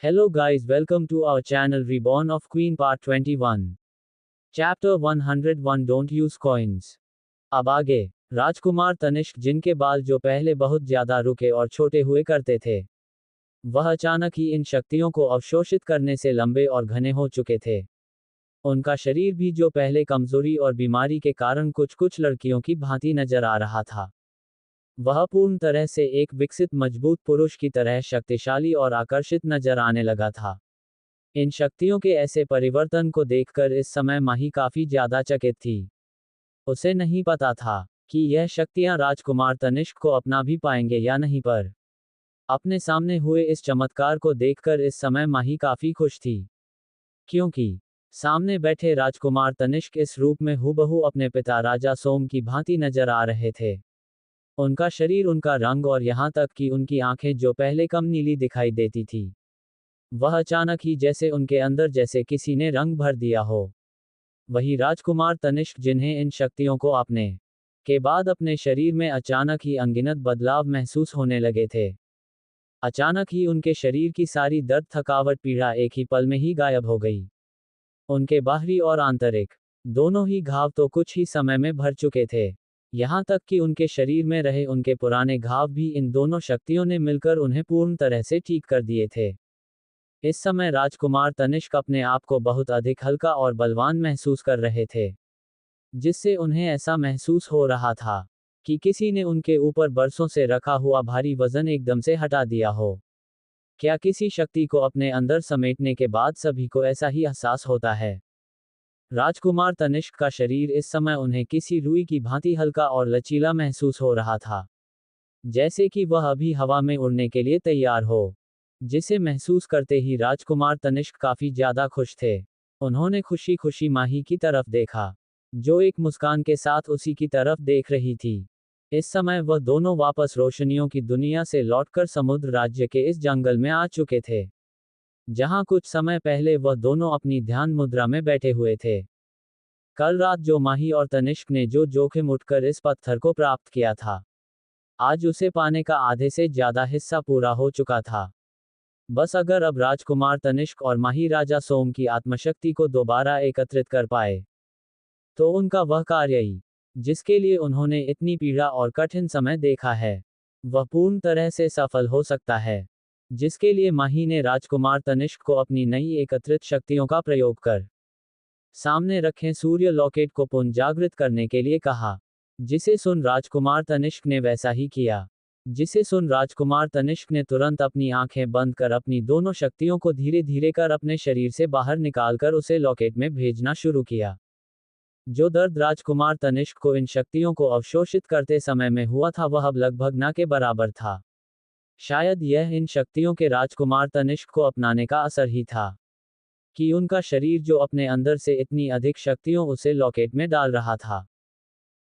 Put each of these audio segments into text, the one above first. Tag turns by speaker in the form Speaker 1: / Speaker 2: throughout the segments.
Speaker 1: Hello guys, welcome to our channel Reborn of Queen Part 21. Chapter 101 Don't Use Coins. अब आगे, राजकुमार तनिष्क जिनके बाल जो पहले बहुत ज्यादा रुके और छोटे हुए करते थे, वह अचानक ही इन शक्तियों को अवशोषित करने से लंबे और घने हो चुके थे। उनका शरीर भी जो पहले कमजोरी और बीमारी के कारण कुछ कुछ लड़कियों की भांति नजर आ रहा था, वह पूर्ण तरह से एक विकसित मजबूत पुरुष की तरह शक्तिशाली और आकर्षित नजर आने लगा था। इन शक्तियों के ऐसे परिवर्तन को देखकर इस समय माही काफी ज्यादा चकित थी। उसे नहीं पता था कि यह शक्तियां राजकुमार तनिष्क को अपना भी पाएंगे या नहीं, पर अपने सामने हुए इस चमत्कार को देखकर इस समय माही काफी खुश थी, क्योंकि सामने बैठे राजकुमार तनिष्क इस रूप में हूबहू अपने पिता राजा सोम की भांति नजर आ रहे थे। उनका शरीर, उनका रंग और यहाँ तक कि उनकी आंखें जो पहले कम नीली दिखाई देती थी, वह अचानक ही जैसे उनके अंदर जैसे किसी ने रंग भर दिया हो। वही राजकुमार तनिष्क जिन्हें इन शक्तियों को अपने के बाद अपने शरीर में अचानक ही अनगिनत बदलाव महसूस होने लगे थे। अचानक ही उनके शरीर की सारी दर्द, थकावट, पीड़ा एक ही पल में ही गायब हो गई। उनके बाहरी और आंतरिक दोनों ही घाव तो कुछ ही समय में भर चुके थे। यहाँ तक कि उनके शरीर में रहे उनके पुराने घाव भी इन दोनों शक्तियों ने मिलकर उन्हें पूर्ण तरह से ठीक कर दिए थे। इस समय राजकुमार तनिष्क अपने आप को बहुत अधिक हल्का और बलवान महसूस कर रहे थे, जिससे उन्हें ऐसा महसूस हो रहा था कि किसी ने उनके ऊपर बरसों से रखा हुआ भारी वजन एकदम से हटा दिया हो। क्या किसी शक्ति को अपने अंदर समेटने के बाद सभी को ऐसा ही एहसास होता है? राजकुमार तनिष्क का शरीर इस समय उन्हें किसी रुई की भांति हल्का और लचीला महसूस हो रहा था, जैसे कि वह अभी हवा में उड़ने के लिए तैयार हो, जिसे महसूस करते ही राजकुमार तनिष्क काफी ज्यादा खुश थे। उन्होंने खुशी खुशी माही की तरफ देखा, जो एक मुस्कान के साथ उसी की तरफ देख रही थी। इस समय वह दोनों वापस रोशनियों की दुनिया से लौटकर समुद्र राज्य के इस जंगल में आ चुके थे, जहां कुछ समय पहले वह दोनों अपनी ध्यान मुद्रा में बैठे हुए थे। कल रात जो माही और तनिष्क ने जो जोखिम उठकर इस पत्थर को प्राप्त किया था, आज उसे पाने का आधे से ज्यादा हिस्सा पूरा हो चुका था। बस अगर अब राजकुमार तनिष्क और माही राजा सोम की आत्मशक्ति को दोबारा एकत्रित कर पाए, तो उनका वह कार्य ही, जिसके लिए उन्होंने इतनी पीड़ा और कठिन समय देखा है, वह पूर्ण तरह से सफल हो सकता है। जिसके लिए माही ने राजकुमार तनिष्क को अपनी नई एकत्रित शक्तियों का प्रयोग कर सामने रखे सूर्य लॉकेट को पुनः जागृत करने के लिए कहा, जिसे सुन राजकुमार तनिष्क ने वैसा ही किया। जिसे सुन राजकुमार तनिष्क ने तुरंत अपनी आंखें बंद कर अपनी दोनों शक्तियों को धीरे धीरे कर अपने शरीर से बाहर निकालकर उसे लॉकेट में भेजना शुरू किया। जो दर्द राजकुमार तनिष्क को इन शक्तियों को अवशोषित करते समय में हुआ था, वह अब लगभग न के बराबर था। शायद यह इन शक्तियों के राजकुमार तनिष्क को अपनाने का असर ही था, कि उनका शरीर जो अपने अंदर से इतनी अधिक शक्तियों उसे लॉकेट में डाल रहा था,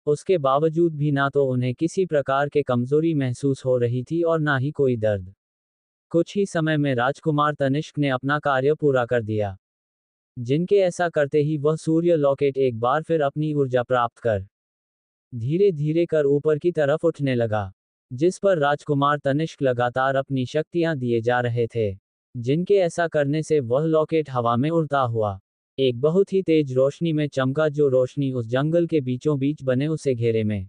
Speaker 1: उसके बावजूद भी ना तो उन्हें किसी प्रकार के कमजोरी महसूस हो रही थी और ना ही कोई दर्द। कुछ ही समय में राजकुमार तनिष्क ने अपना कार्य पूरा कर दिया, जिनके ऐसा करते ही वह सूर्य लॉकेट एक बार फिर अपनी ऊर्जा प्राप्त कर धीरे धीरे कर ऊपर की तरफ उठने लगा, जिस पर राजकुमार तनिष्क लगातार अपनी शक्तियां दिए जा रहे थे, जिनके ऐसा करने से वह लॉकेट हवा में उड़ता हुआ एक बहुत ही तेज रोशनी में चमका, जो रोशनी उस जंगल के बीचों बीच बने उसे घेरे में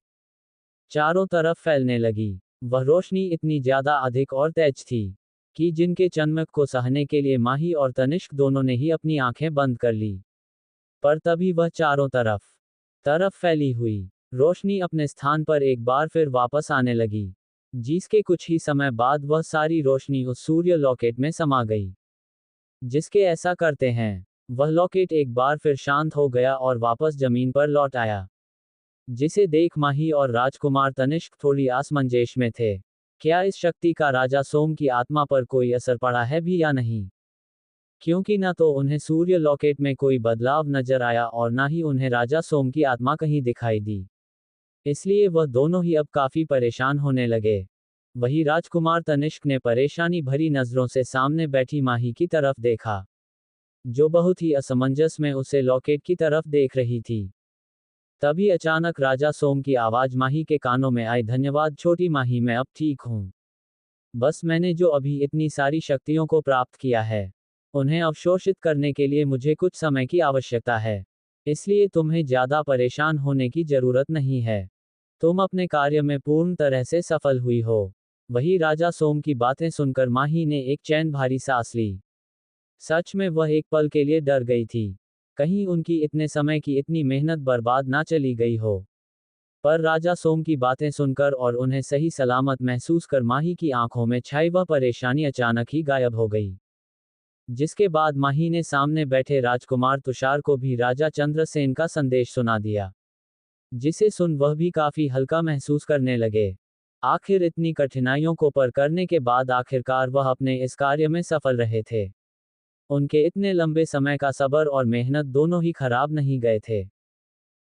Speaker 1: चारों तरफ फैलने लगी। वह रोशनी इतनी ज्यादा अधिक और तेज थी कि जिनके चमक को सहने के लिए माही और तनिष्क दोनों ने ही अपनी आंखें बंद कर ली। पर तभी वह चारों तरफ फैली हुई रोशनी अपने स्थान पर एक बार फिर वापस आने लगी, जिसके कुछ ही समय बाद वह सारी रोशनी उस सूर्य लॉकेट में समा गई। जिसके ऐसा करते हैं, वह लॉकेट एक बार फिर शांत हो गया और वापस जमीन पर लौट आया, जिसे देख माही और राजकुमार तनिष्क थोड़ी असमंजस में थे। क्या इस शक्ति का राजा सोम की आत्मा पर कोई असर पड़ा है भी या नहीं? क्योंकि न तो उन्हें सूर्य लॉकेट में कोई बदलाव नजर आया और न ही उन्हें राजा सोम की आत्मा कहीं दिखाई दी। इसलिए वह दोनों ही अब काफी परेशान होने लगे। वही राजकुमार तनिष्क ने परेशानी भरी नजरों से सामने बैठी माही की तरफ देखा, जो बहुत ही असमंजस में उसे लॉकेट की तरफ देख रही थी। तभी अचानक राजा सोम की आवाज माही के कानों में आई, धन्यवाद छोटी माही, मैं अब ठीक हूं। बस मैंने जो अभी इतनी सारी शक्तियों को प्राप्त किया है, उन्हें अवशोषित करने के लिए मुझे कुछ समय की आवश्यकता है। इसलिए तुम्हें ज्यादा परेशान होने की जरूरत नहीं है। तुम अपने कार्य में पूर्ण तरह से सफल हुई हो। वही राजा सोम की बातें सुनकर माही ने एक चैन भारी सांस ली। सच में वह एक पल के लिए डर गई थी। कहीं उनकी इतने समय की इतनी मेहनत बर्बाद ना चली गई हो। पर राजा सोम की बातें सुनकर और उन्हें सही सलामत महसूस कर माही की आंखों में छाई वह परेशानी अचानक ही गायब हो गई। जिसके बाद माही ने सामने बैठे राजकुमार तुषार को भी राजा चंद्रसेन का संदेश सुना दिया, जिसे सुन वह भी काफी हल्का महसूस करने लगे। आखिर इतनी कठिनाइयों को पार करने के बाद आखिरकार वह अपने इस कार्य में सफल रहे थे। उनके इतने लंबे समय का सब्र और मेहनत दोनों ही खराब नहीं गए थे।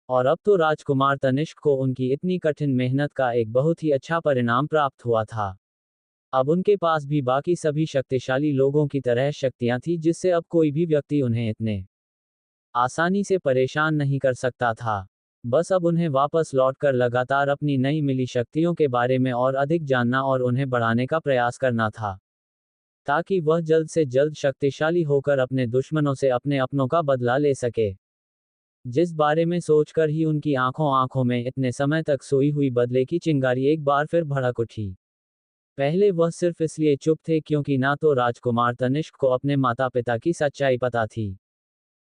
Speaker 1: और अब तो राजकुमार तनिष्क को उनकी इतनी कठिन मेहनत का एक बहुत ही अच्छा परिणाम प्राप्त हुआ था। अब उनके पास भी बाकी सभी शक्तिशाली लोगों की तरह शक्तियां थी, जिससे अब कोई भी व्यक्ति उन्हें इतने आसानी से परेशान नहीं कर सकता था। बस अब उन्हें वापस लौटकर लगातार अपनी नई मिली शक्तियों के बारे में और अधिक जानना और उन्हें बढ़ाने का प्रयास करना था, ताकि वह जल्द से जल्द शक्तिशाली होकर अपने दुश्मनों से अपने अपनों का बदला ले सके। जिस बारे में सोचकर ही उनकी आंखों में इतने समय तक सोई हुई बदले की चिंगारी एक बार फिर भड़क उठी। पहले वह सिर्फ इसलिए चुप थे क्योंकि ना तो राजकुमार तनिष्क को अपने माता पिता की सच्चाई पता थी,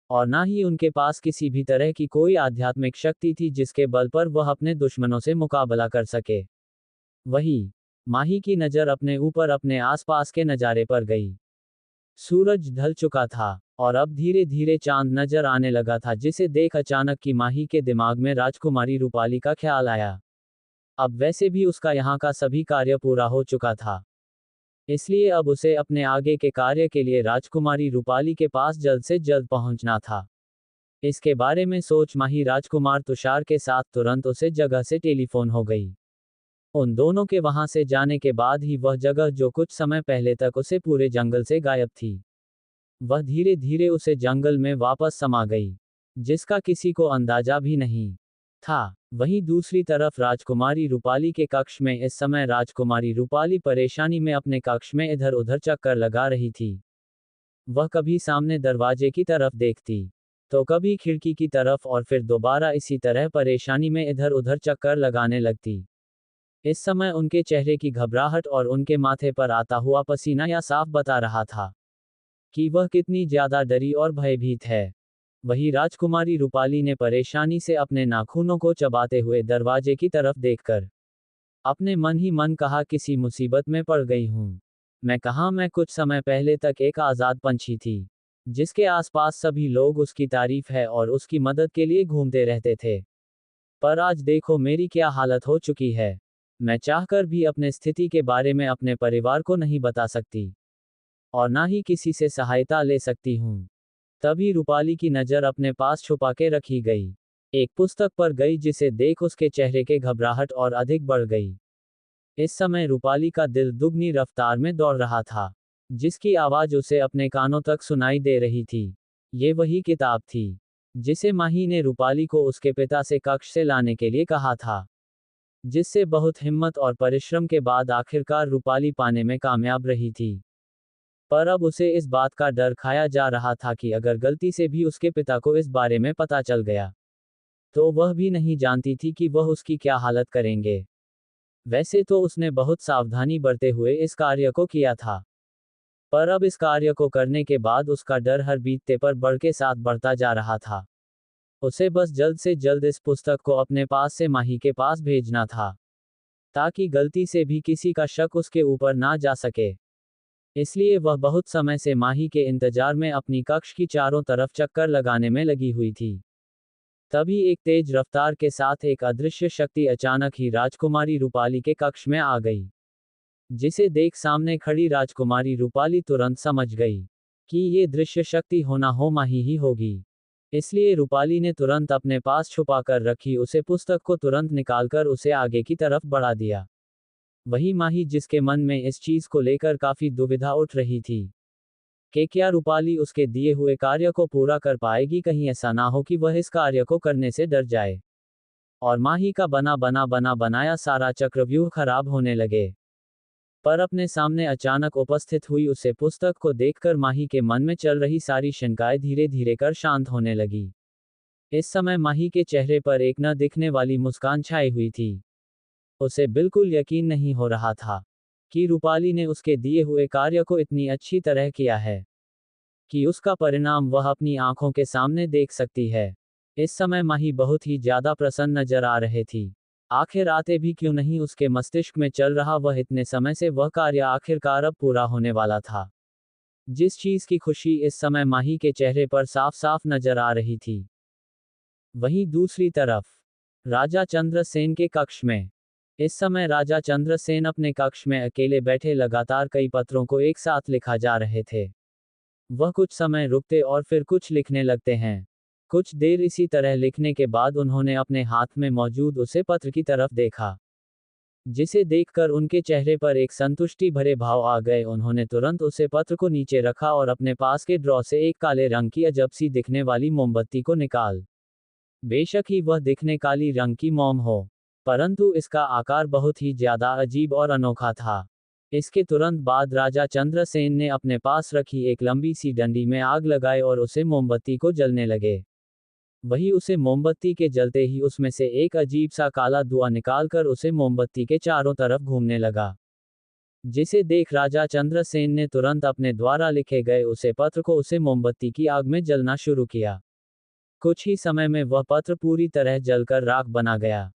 Speaker 1: और ना ही उनके पास किसी भी तरह की कोई आध्यात्मिक शक्ति थी जिसके बल पर वह अपने दुश्मनों से मुकाबला कर सके। वही माही की नज़र अपने ऊपर अपने आसपास के नज़ारे पर गई। सूरज ढल चुका था और अब धीरे धीरे चांद नजर आने लगा था, जिसे देख अचानक की माही के दिमाग में राजकुमारी रूपाली का ख्याल आया। अब वैसे भी उसका यहाँ का सभी कार्य पूरा हो चुका था, इसलिए अब उसे अपने आगे के कार्य के लिए राजकुमारी रूपाली के पास जल्द से जल्द पहुंचना था। इसके बारे में सोच माही राजकुमार तुषार के साथ तुरंत उसे जगह से टेलीफोन हो गई। उन दोनों के वहां से जाने के बाद ही वह जगह, जो कुछ समय पहले तक उसे पूरे जंगल से गायब थी, वह धीरे धीरे उसे जंगल में वापस समा गई, जिसका किसी को अंदाजा भी नहीं था। वहीं दूसरी तरफ राजकुमारी रूपाली के कक्ष में इस समय राजकुमारी रूपाली परेशानी में अपने कक्ष में इधर उधर चक्कर लगा रही थी। वह कभी सामने दरवाजे की तरफ देखती, तो कभी खिड़की की तरफ, और फिर दोबारा इसी तरह परेशानी में इधर उधर चक्कर लगाने लगती। इस समय उनके चेहरे की घबराहट और उनके माथे पर आता हुआ पसीना यह साफ बता रहा था कि वह कितनी ज्यादा डरी और भयभीत है। वही राजकुमारी रूपाली ने परेशानी से अपने नाखूनों को चबाते हुए दरवाजे की तरफ देखकर अपने मन ही मन कहा, किसी मुसीबत में पड़ गई हूं। मैं कुछ समय पहले तक एक आजाद पंछी थी, जिसके आसपास सभी लोग उसकी तारीफ है और उसकी मदद के लिए घूमते रहते थे। पर आज देखो मेरी क्या हालत हो चुकी है। मैं चाहकर भी अपने स्थिति के बारे में अपने परिवार को नहीं बता सकती, और ना ही किसी से सहायता ले सकती हूँ। तभी रूपाली की नज़र अपने पास छुपा के रखी गई एक पुस्तक पर गई, जिसे देख उसके चेहरे के घबराहट और अधिक बढ़ गई। इस समय रूपाली का दिल दुगनी रफ्तार में दौड़ रहा था, जिसकी आवाज उसे अपने कानों तक सुनाई दे रही थी। ये वही किताब थी जिसे माही ने रूपाली को उसके पिता से कक्ष से लाने के लिए कहा था, जिससे बहुत हिम्मत और परिश्रम के बाद आखिरकार रूपाली पाने में कामयाब रही थी। पर अब उसे इस बात का डर खाया जा रहा था कि अगर गलती से भी उसके पिता को इस बारे में पता चल गया, तो वह भी नहीं जानती थी कि वह उसकी क्या हालत करेंगे। वैसे तो उसने बहुत सावधानी बरते हुए इस कार्य को किया था, पर अब इस कार्य को करने के बाद उसका डर हर बीतते पर बढ़ के साथ बढ़ता जा रहा था। उसे बस जल्द से जल्द इस पुस्तक को अपने पास से माही के पास भेजना था, ताकि गलती से भी किसी का शक उसके ऊपर ना जा सके। इसलिए वह बहुत समय से माही के इंतजार में अपनी कक्ष की चारों तरफ चक्कर लगाने में लगी हुई थी। तभी एक तेज रफ्तार के साथ एक अदृश्य शक्ति अचानक ही राजकुमारी रूपाली के कक्ष में आ गई, जिसे देख सामने खड़ी राजकुमारी रूपाली तुरंत समझ गई कि ये दृश्य शक्ति होना हो माही ही होगी। इसलिए रूपाली ने तुरंत अपने पास छुपा कर रखी उसे पुस्तक को तुरंत निकालकर उसे आगे की तरफ बढ़ा दिया। वही माही, जिसके मन में इस चीज को लेकर काफी दुविधा उठ रही थी कि क्या रूपाली उसके दिए हुए कार्य को पूरा कर पाएगी, कहीं ऐसा ना हो कि वह इस कार्य को करने से डर जाए और माही का बनाया सारा चक्रव्यूह खराब होने लगे। पर अपने सामने अचानक उपस्थित हुई उसे पुस्तक को देखकर माही के मन में चल रही सारी शंकाएं धीरे धीरे कर शांत होने लगी। इस समय माही के चेहरे पर एक न दिखने वाली मुस्कान छाई हुई थी। उसे बिल्कुल यकीन नहीं हो रहा था कि रूपाली ने उसके दिए हुए कार्य को इतनी अच्छी तरह किया है, कि उसका परिणाम वह अपनी आंखों के सामने देख सकती है। इस समय माही बहुत ही ज्यादा प्रसन्न नजर आ रहे थी। आखिर आते भी क्यों नहीं उसके मस्तिष्क में चल रहा वह इतने समय से वह कार्य आखिरकार अब पूरा होने वाला था। जिस चीज की खुशी इस समय माही के चेहरे पर साफ साफ नजर आ रही थी। वहीं दूसरी तरफ राजा चंद्रसेन के कक्ष में इस समय राजा चंद्रसेन अपने कक्ष में अकेले बैठे लगातार कई पत्रों को एक साथ लिखा जा रहे थे। वह कुछ समय रुकते और फिर कुछ लिखने लगते हैं। कुछ देर इसी तरह लिखने के बाद उन्होंने अपने हाथ में मौजूद उसे पत्र की तरफ देखा, जिसे देखकर उनके चेहरे पर एक संतुष्टि भरे भाव आ गए। उन्होंने तुरंत उसे पत्र को नीचे रखा और अपने पास के ड्रॉ से एक काले रंग की अजब सी दिखने वाली मोमबत्ती को निकाल। बेशक ही वह दिखने काली रंग की मोम हो, परंतु इसका आकार बहुत ही ज्यादा अजीब और अनोखा था। इसके तुरंत बाद राजा चंद्रसेन ने अपने पास रखी एक लंबी सी डंडी में आग लगाई और उसे मोमबत्ती को जलने लगे। वही उसे मोमबत्ती के जलते ही उसमें से एक अजीब सा काला धुआं निकालकर उसे मोमबत्ती के चारों तरफ घूमने लगा, जिसे देख राजा चंद्रसेन ने तुरंत अपने द्वारा लिखे गए उसे पत्र को उसे मोमबत्ती की आग में जलना शुरू किया। कुछ ही समय में वह पत्र पूरी तरह जलकर राख बना गया।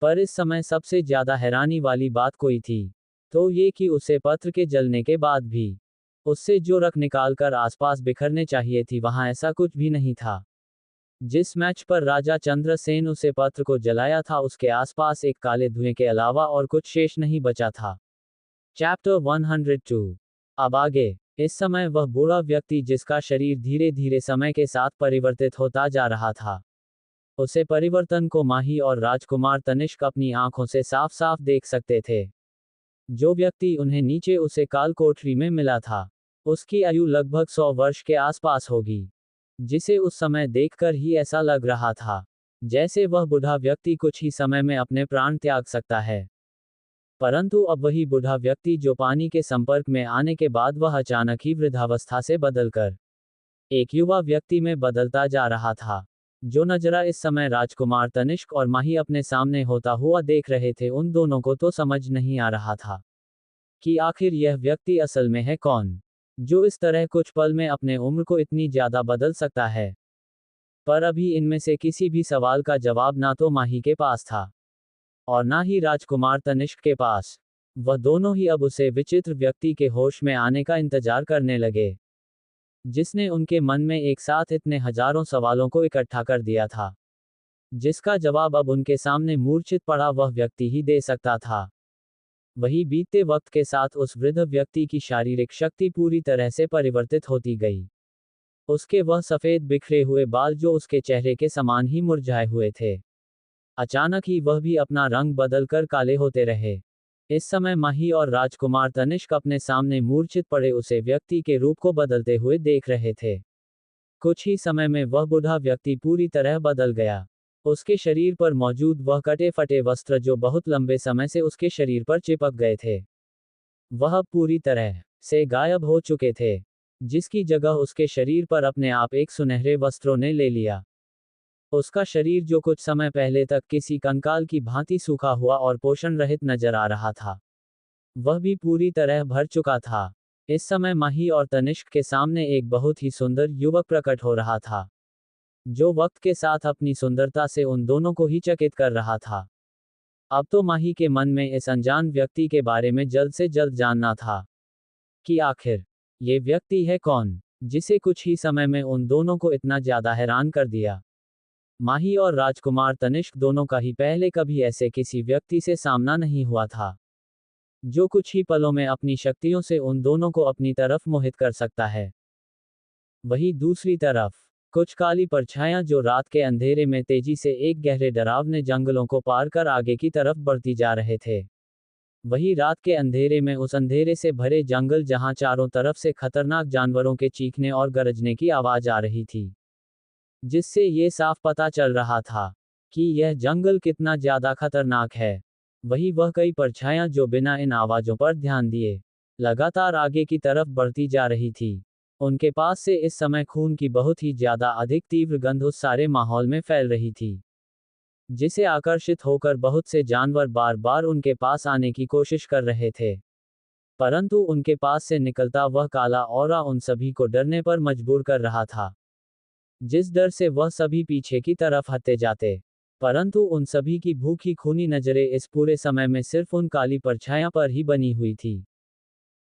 Speaker 1: पर इस समय सबसे ज्यादा हैरानी वाली बात कोई थी तो ये कि उसे पत्र के जलने के बाद भी उससे जो रख निकालकर आसपास बिखरने चाहिए थी वहां ऐसा कुछ भी नहीं था। जिस मैच पर राजा चंद्रसेन उसे पत्र को जलाया था उसके आसपास एक काले धुएं के अलावा और कुछ शेष नहीं बचा था। चैप्टर 102। अब आगे। इस समय वह बूढ़ा व्यक्ति जिसका शरीर धीरे धीरे समय के साथ परिवर्तित होता जा रहा था, उसे परिवर्तन को माही और राजकुमार तनिष्क अपनी आंखों से साफ साफ देख सकते थे। जो व्यक्ति उन्हें नीचे उसे काल कोठरी में मिला था, उसकी आयु लगभग 100 वर्ष के आसपास होगी, जिसे उस समय देखकर ही ऐसा लग रहा था जैसे वह बूढ़ा व्यक्ति कुछ ही समय में अपने प्राण त्याग सकता है। परंतु अब वही बूढ़ा व्यक्ति जो पानी के संपर्क में आने के बाद वह अचानक ही वृद्धावस्था से बदलकर एक युवा व्यक्ति में बदलता जा रहा था। जो नजरा इस समय राजकुमार तनिष्क और माही अपने सामने होता हुआ देख रहे थे, उन दोनों को तो समझ नहीं आ रहा था कि आखिर यह व्यक्ति असल में है कौन, जो इस तरह कुछ पल में अपने उम्र को इतनी ज्यादा बदल सकता है। पर अभी इनमें से किसी भी सवाल का जवाब ना तो माही के पास था और ना ही राजकुमार तनिष्क के पास। वह दोनों ही अब उसे विचित्र व्यक्ति के होश में आने का इंतजार करने लगे, जिसने उनके मन में एक साथ इतने हजारों सवालों को इकट्ठा कर दिया था, जिसका जवाब अब उनके सामने मूर्छित पड़ा वह व्यक्ति ही दे सकता था। वही बीतते वक्त के साथ उस वृद्ध व्यक्ति की शारीरिक शक्ति पूरी तरह से परिवर्तित होती गई। उसके वह सफेद बिखरे हुए बाल जो उसके चेहरे के समान ही मुरझाए हुए थे, अचानक ही वह भी अपना रंग बदलकर काले होते रहे। इस समय माही और राजकुमार तनिष्क अपने सामने मूर्छित पड़े उसे व्यक्ति के रूप को बदलते हुए देख रहे थे। कुछ ही समय में वह बूढ़ा व्यक्ति पूरी तरह बदल गया। उसके शरीर पर मौजूद वह कटे फटे वस्त्र जो बहुत लंबे समय से उसके शरीर पर चिपक गए थे, वह पूरी तरह से गायब हो चुके थे, जिसकी जगह उसके शरीर पर अपने आप एक सुनहरे वस्त्रों ने ले लिया। उसका शरीर जो कुछ समय पहले तक किसी कंकाल की भांति सूखा हुआ और पोषण रहित नजर आ रहा था, वह भी पूरी तरह भर चुका था। इस समय माही और तनिष्क के सामने एक बहुत ही सुंदर युवक प्रकट हो रहा था, जो वक्त के साथ अपनी सुंदरता से उन दोनों को ही चकित कर रहा था। अब तो माही के मन में इस अनजान व्यक्ति के बारे में जल्द से जल्द जानना था कि आखिर ये व्यक्ति है कौन, जिसे कुछ ही समय में उन दोनों को इतना ज्यादा हैरान कर दिया। माही और राजकुमार तनिष्क दोनों का ही पहले कभी ऐसे किसी व्यक्ति से सामना नहीं हुआ था, जो कुछ ही पलों में अपनी शक्तियों से उन दोनों को अपनी तरफ मोहित कर सकता है। वहीं दूसरी तरफ कुछ काली परछाइयां जो रात के अंधेरे में तेजी से एक गहरे डरावने जंगलों को पार कर आगे की तरफ बढ़ती जा रहे थे। वही रात के अंधेरे में उस अंधेरे से भरे जंगल जहां चारों तरफ से खतरनाक जानवरों के चीखने और गरजने की आवाज आ रही थी, जिससे ये साफ पता चल रहा था कि यह जंगल कितना ज्यादा खतरनाक है। वही वह कई परछायां जो बिना इन आवाजों पर ध्यान दिए लगातार आगे की तरफ बढ़ती जा रही थी। उनके पास से इस समय खून की बहुत ही ज्यादा अधिक तीव्र गंध उस सारे माहौल में फैल रही थी, जिसे आकर्षित होकर बहुत से जानवर बार बार उनके पास आने की कोशिश कर रहे थे। परंतु उनके पास से निकलता वह काला ऑरा उन सभी को डरने पर मजबूर कर रहा था, जिस डर से वह सभी पीछे की तरफ हटते जाते। परंतु उन सभी की भूखी खूनी नजरें इस पूरे समय में सिर्फ उन काली परछायां पर ही बनी हुई थी।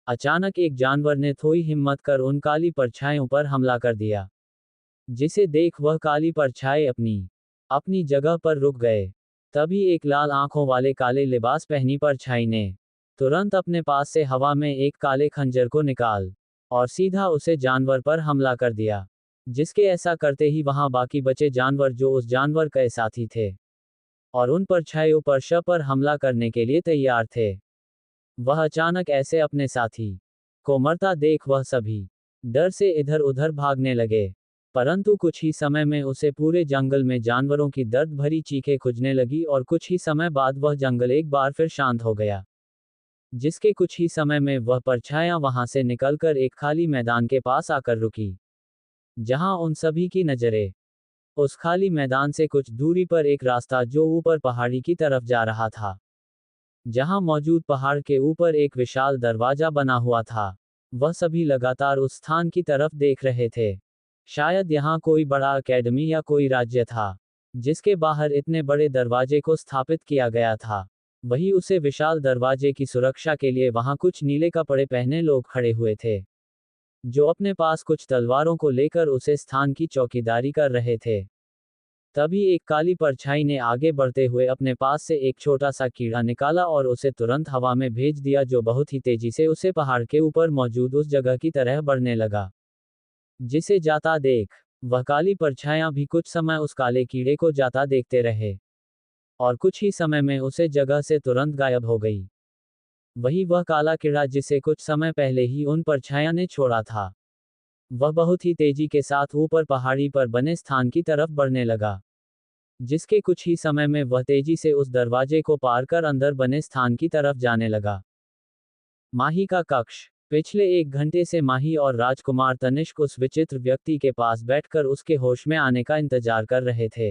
Speaker 1: अचानक एक जानवर ने थोड़ी हिम्मत कर उन काली परछाइयों पर हमला कर दिया, जिसे देख वह काली परछाई अपनी अपनी जगह पर रुक गए। तभी एक लाल आंखों वाले काले लिबास पहनी परछाई ने तुरंत अपने पास से हवा में एक काले खंजर को निकाल और सीधा उसे जानवर पर हमला कर दिया, जिसके ऐसा करते ही वहां बाकी बचे जानवर जो उस जानवर के साथी थे और उन परछाइयों पर शव पर हमला करने के लिए तैयार थे। वह अचानक ऐसे अपने साथी को मरता देख वह सभी डर से इधर उधर भागने लगे। परंतु कुछ ही समय में उसे पूरे जंगल में जानवरों की दर्द भरी चीखें खुजने लगी और कुछ ही समय बाद वह जंगल एक बार फिर शांत हो गया, जिसके कुछ ही समय में वह परछायां वहां से निकलकर एक खाली मैदान के पास आकर रुकी, जहां उन सभी की नजरें उस खाली मैदान से कुछ दूरी पर एक रास्ता जो ऊपर पहाड़ी की तरफ जा रहा था, जहां मौजूद पहाड़ के ऊपर एक विशाल दरवाजा बना हुआ था। वह सभी लगातार उस स्थान की तरफ देख रहे थे। शायद यहाँ कोई बड़ा एकेडमी या कोई राज्य था, जिसके बाहर इतने बड़े दरवाजे को स्थापित किया गया था। वही उसे विशाल दरवाजे की सुरक्षा के लिए वहां कुछ नीले कपड़े पहने लोग खड़े हुए थे, जो अपने पास कुछ तलवारों को लेकर उसे स्थान की चौकीदारी कर रहे थे। तभी एक काली परछाई ने आगे बढ़ते हुए अपने पास से एक छोटा सा कीड़ा निकाला और उसे तुरंत हवा में भेज दिया, जो बहुत ही तेजी से उसे पहाड़ के ऊपर मौजूद उस जगह की तरह बढ़ने लगा। जिसे जाता देख वह काली परछायां भी कुछ समय उस काले कीड़े को जाता देखते रहे और कुछ ही समय में उसे जगह से तुरंत गायब हो गई। वही वह काला कीड़ा जिसे कुछ समय पहले ही उन परछायां ने छोड़ा था, वह बहुत ही तेजी के साथ ऊपर पहाड़ी पर बने स्थान की तरफ बढ़ने लगा, जिसके कुछ ही समय में वह तेजी से उस दरवाजे को पार कर अंदर बने स्थान की तरफ जाने लगा। माही का कक्ष। पिछले 1 घंटे से माही और राजकुमार तनिष्क उस विचित्र व्यक्ति के पास बैठकर उसके होश में आने का इंतजार कर रहे थे।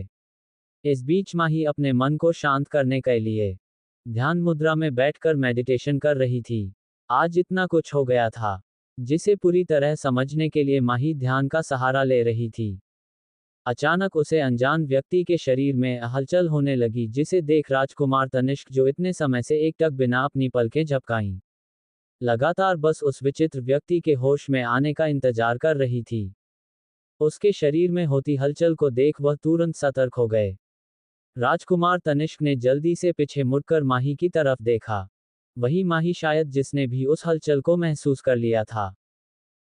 Speaker 1: इस बीच माही अपने मन को शांत करने के लिए ध्यान मुद्रा में बैठकर मेडिटेशन कर रही थी। आज इतना कुछ हो गया था, जिसे पूरी तरह समझने के लिए माही ध्यान का सहारा ले रही थी। अचानक उसे अनजान व्यक्ति के शरीर में हलचल होने लगी, जिसे देख राजकुमार तनिष्क, जो इतने समय से एकटक बिना अपनी पलकें झपकाईं लगातार बस उस विचित्र व्यक्ति के होश में आने का इंतजार कर रही थी, उसके शरीर में होती हलचल को देख वह तुरंत सतर्क हो गए। राजकुमार तनिष्क ने जल्दी से पीछे मुड़कर माही की तरफ देखा। वही माही शायद जिसने भी उस हलचल को महसूस कर लिया था,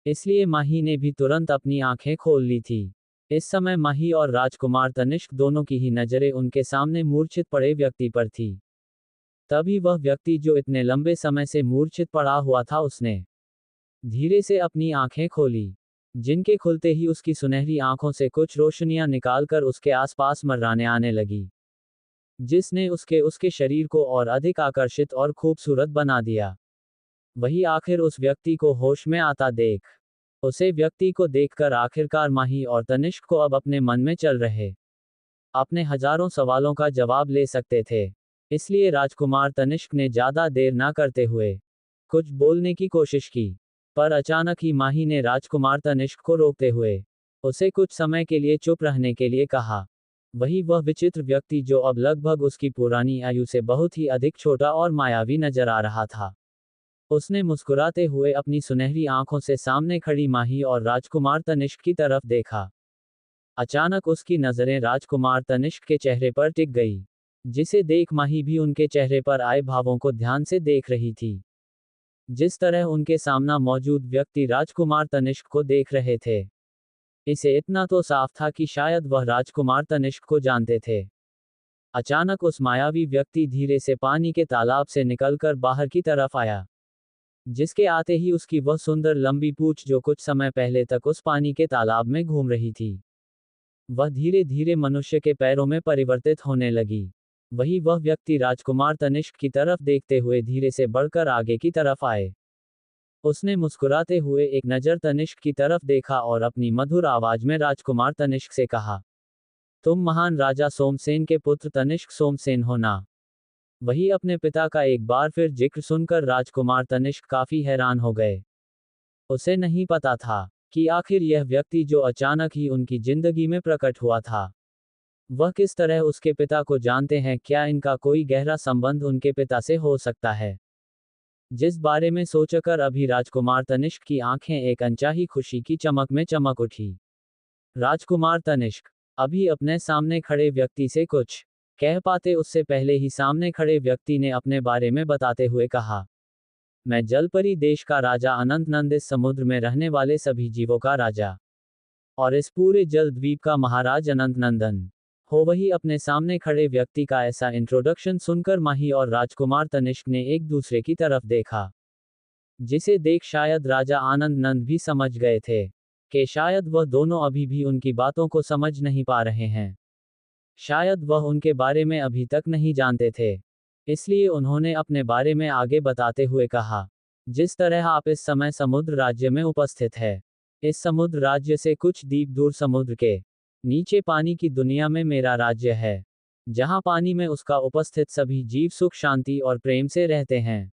Speaker 1: इसलिए माही ने भी तुरंत अपनी आंखें खोल ली थी। इस समय माही और राजकुमार तनिष्क दोनों की ही नजरें उनके सामने मूर्छित पड़े व्यक्ति पर थी। तभी वह व्यक्ति जो इतने लंबे समय से मूर्छित पड़ा हुआ था, उसने धीरे से अपनी आंखें खोली, जिनके खुलते ही उसकी सुनहरी आंखों से कुछ रोशनियां निकालकर उसके आसपास मर्राने आने लगी, जिसने उसके शरीर को और अधिक आकर्षित और खूबसूरत बना दिया। वही आखिर उस व्यक्ति को होश में आता देख उसे व्यक्ति को देखकर आखिरकार माही और तनिष्क को अब अपने मन में चल रहे अपने हजारों सवालों का जवाब ले सकते थे। इसलिए राजकुमार तनिष्क ने ज्यादा देर ना करते हुए कुछ बोलने की कोशिश की, पर अचानक ही माही ने राजकुमार तनिष्क को रोकते हुए उसे कुछ समय के लिए चुप रहने के लिए कहा। वही वह विचित्र व्यक्ति जो अब लगभग उसकी पुरानी आयु से बहुत ही अधिक छोटा और मायावी नजर आ रहा था, उसने मुस्कुराते हुए अपनी सुनहरी आंखों से सामने खड़ी माही और राजकुमार तनिष्क की तरफ देखा। अचानक उसकी नजरें राजकुमार तनिष्क के चेहरे पर टिक गई, जिसे देख माही भी उनके चेहरे पर आए भावों को ध्यान से देख रही थी। जिस तरह उनके सामने मौजूद व्यक्ति राजकुमार तनिष्क को देख रहे थे, इसे इतना तो साफ था कि शायद वह राजकुमार तनिष्क को जानते थे। अचानक उस मायावी व्यक्ति धीरे से पानी के तालाब से निकलकर बाहर की तरफ आया, जिसके आते ही उसकी वह सुंदर लंबी पूंछ जो कुछ समय पहले तक उस पानी के तालाब में घूम रही थी, वह धीरे धीरे मनुष्य के पैरों में परिवर्तित होने लगी। वही वह व्यक्ति राजकुमार तनिष्क की तरफ देखते हुए धीरे से बढ़कर आगे की तरफ आए। उसने मुस्कुराते हुए एक नज़र तनिष्क की तरफ देखा और अपनी मधुर आवाज में राजकुमार तनिष्क से कहा, तुम महान राजा सोमसेन के पुत्र तनिष्क सोमसेन हो ना? वही अपने पिता का एक बार फिर जिक्र सुनकर राजकुमार तनिष्क काफी हैरान हो गए। उसे नहीं पता था कि आखिर यह व्यक्ति जो अचानक ही उनकी जिंदगी में प्रकट हुआ था, वह किस तरह उसके पिता को जानते हैं। क्या इनका कोई गहरा संबंध उनके पिता से हो सकता है? जिस बारे में सोचकर अभी राजकुमार तनिष्क की आंखें एक अनचाही खुशी की चमक में चमक उठी। राजकुमार तनिष्क अभी अपने सामने खड़े व्यक्ति से कुछ कह पाते उससे पहले ही सामने खड़े व्यक्ति ने अपने बारे में बताते हुए कहा, मैं जलपरी देश का राजा अनंत नंद, इस समुद्र में रहने वाले सभी जीवों का राजा, और इस पूरे जल द्वीप का महाराज अनंत नंदन हो। वही अपने सामने खड़े व्यक्ति का ऐसा इंट्रोडक्शन सुनकर माही और राजकुमार तनिष्क ने एक दूसरे की तरफ देखा, जिसे देख शायद राजा आनंद नंद भी समझ गए थे कि शायद वह दोनों अभी भी उनकी बातों को समझ नहीं पा रहे हैं। शायद वह उनके बारे में अभी तक नहीं जानते थे। इसलिए उन्होंने अपने बारे में आगे बताते हुए कहा, जिस तरह आप इस समय समुद्र राज्य में उपस्थित है, इस समुद्र राज्य से कुछ द्वीप दूर समुद्र के नीचे पानी की दुनिया में मेरा राज्य है, जहां पानी में उसका उपस्थित सभी जीव सुख शांति और प्रेम से रहते हैं।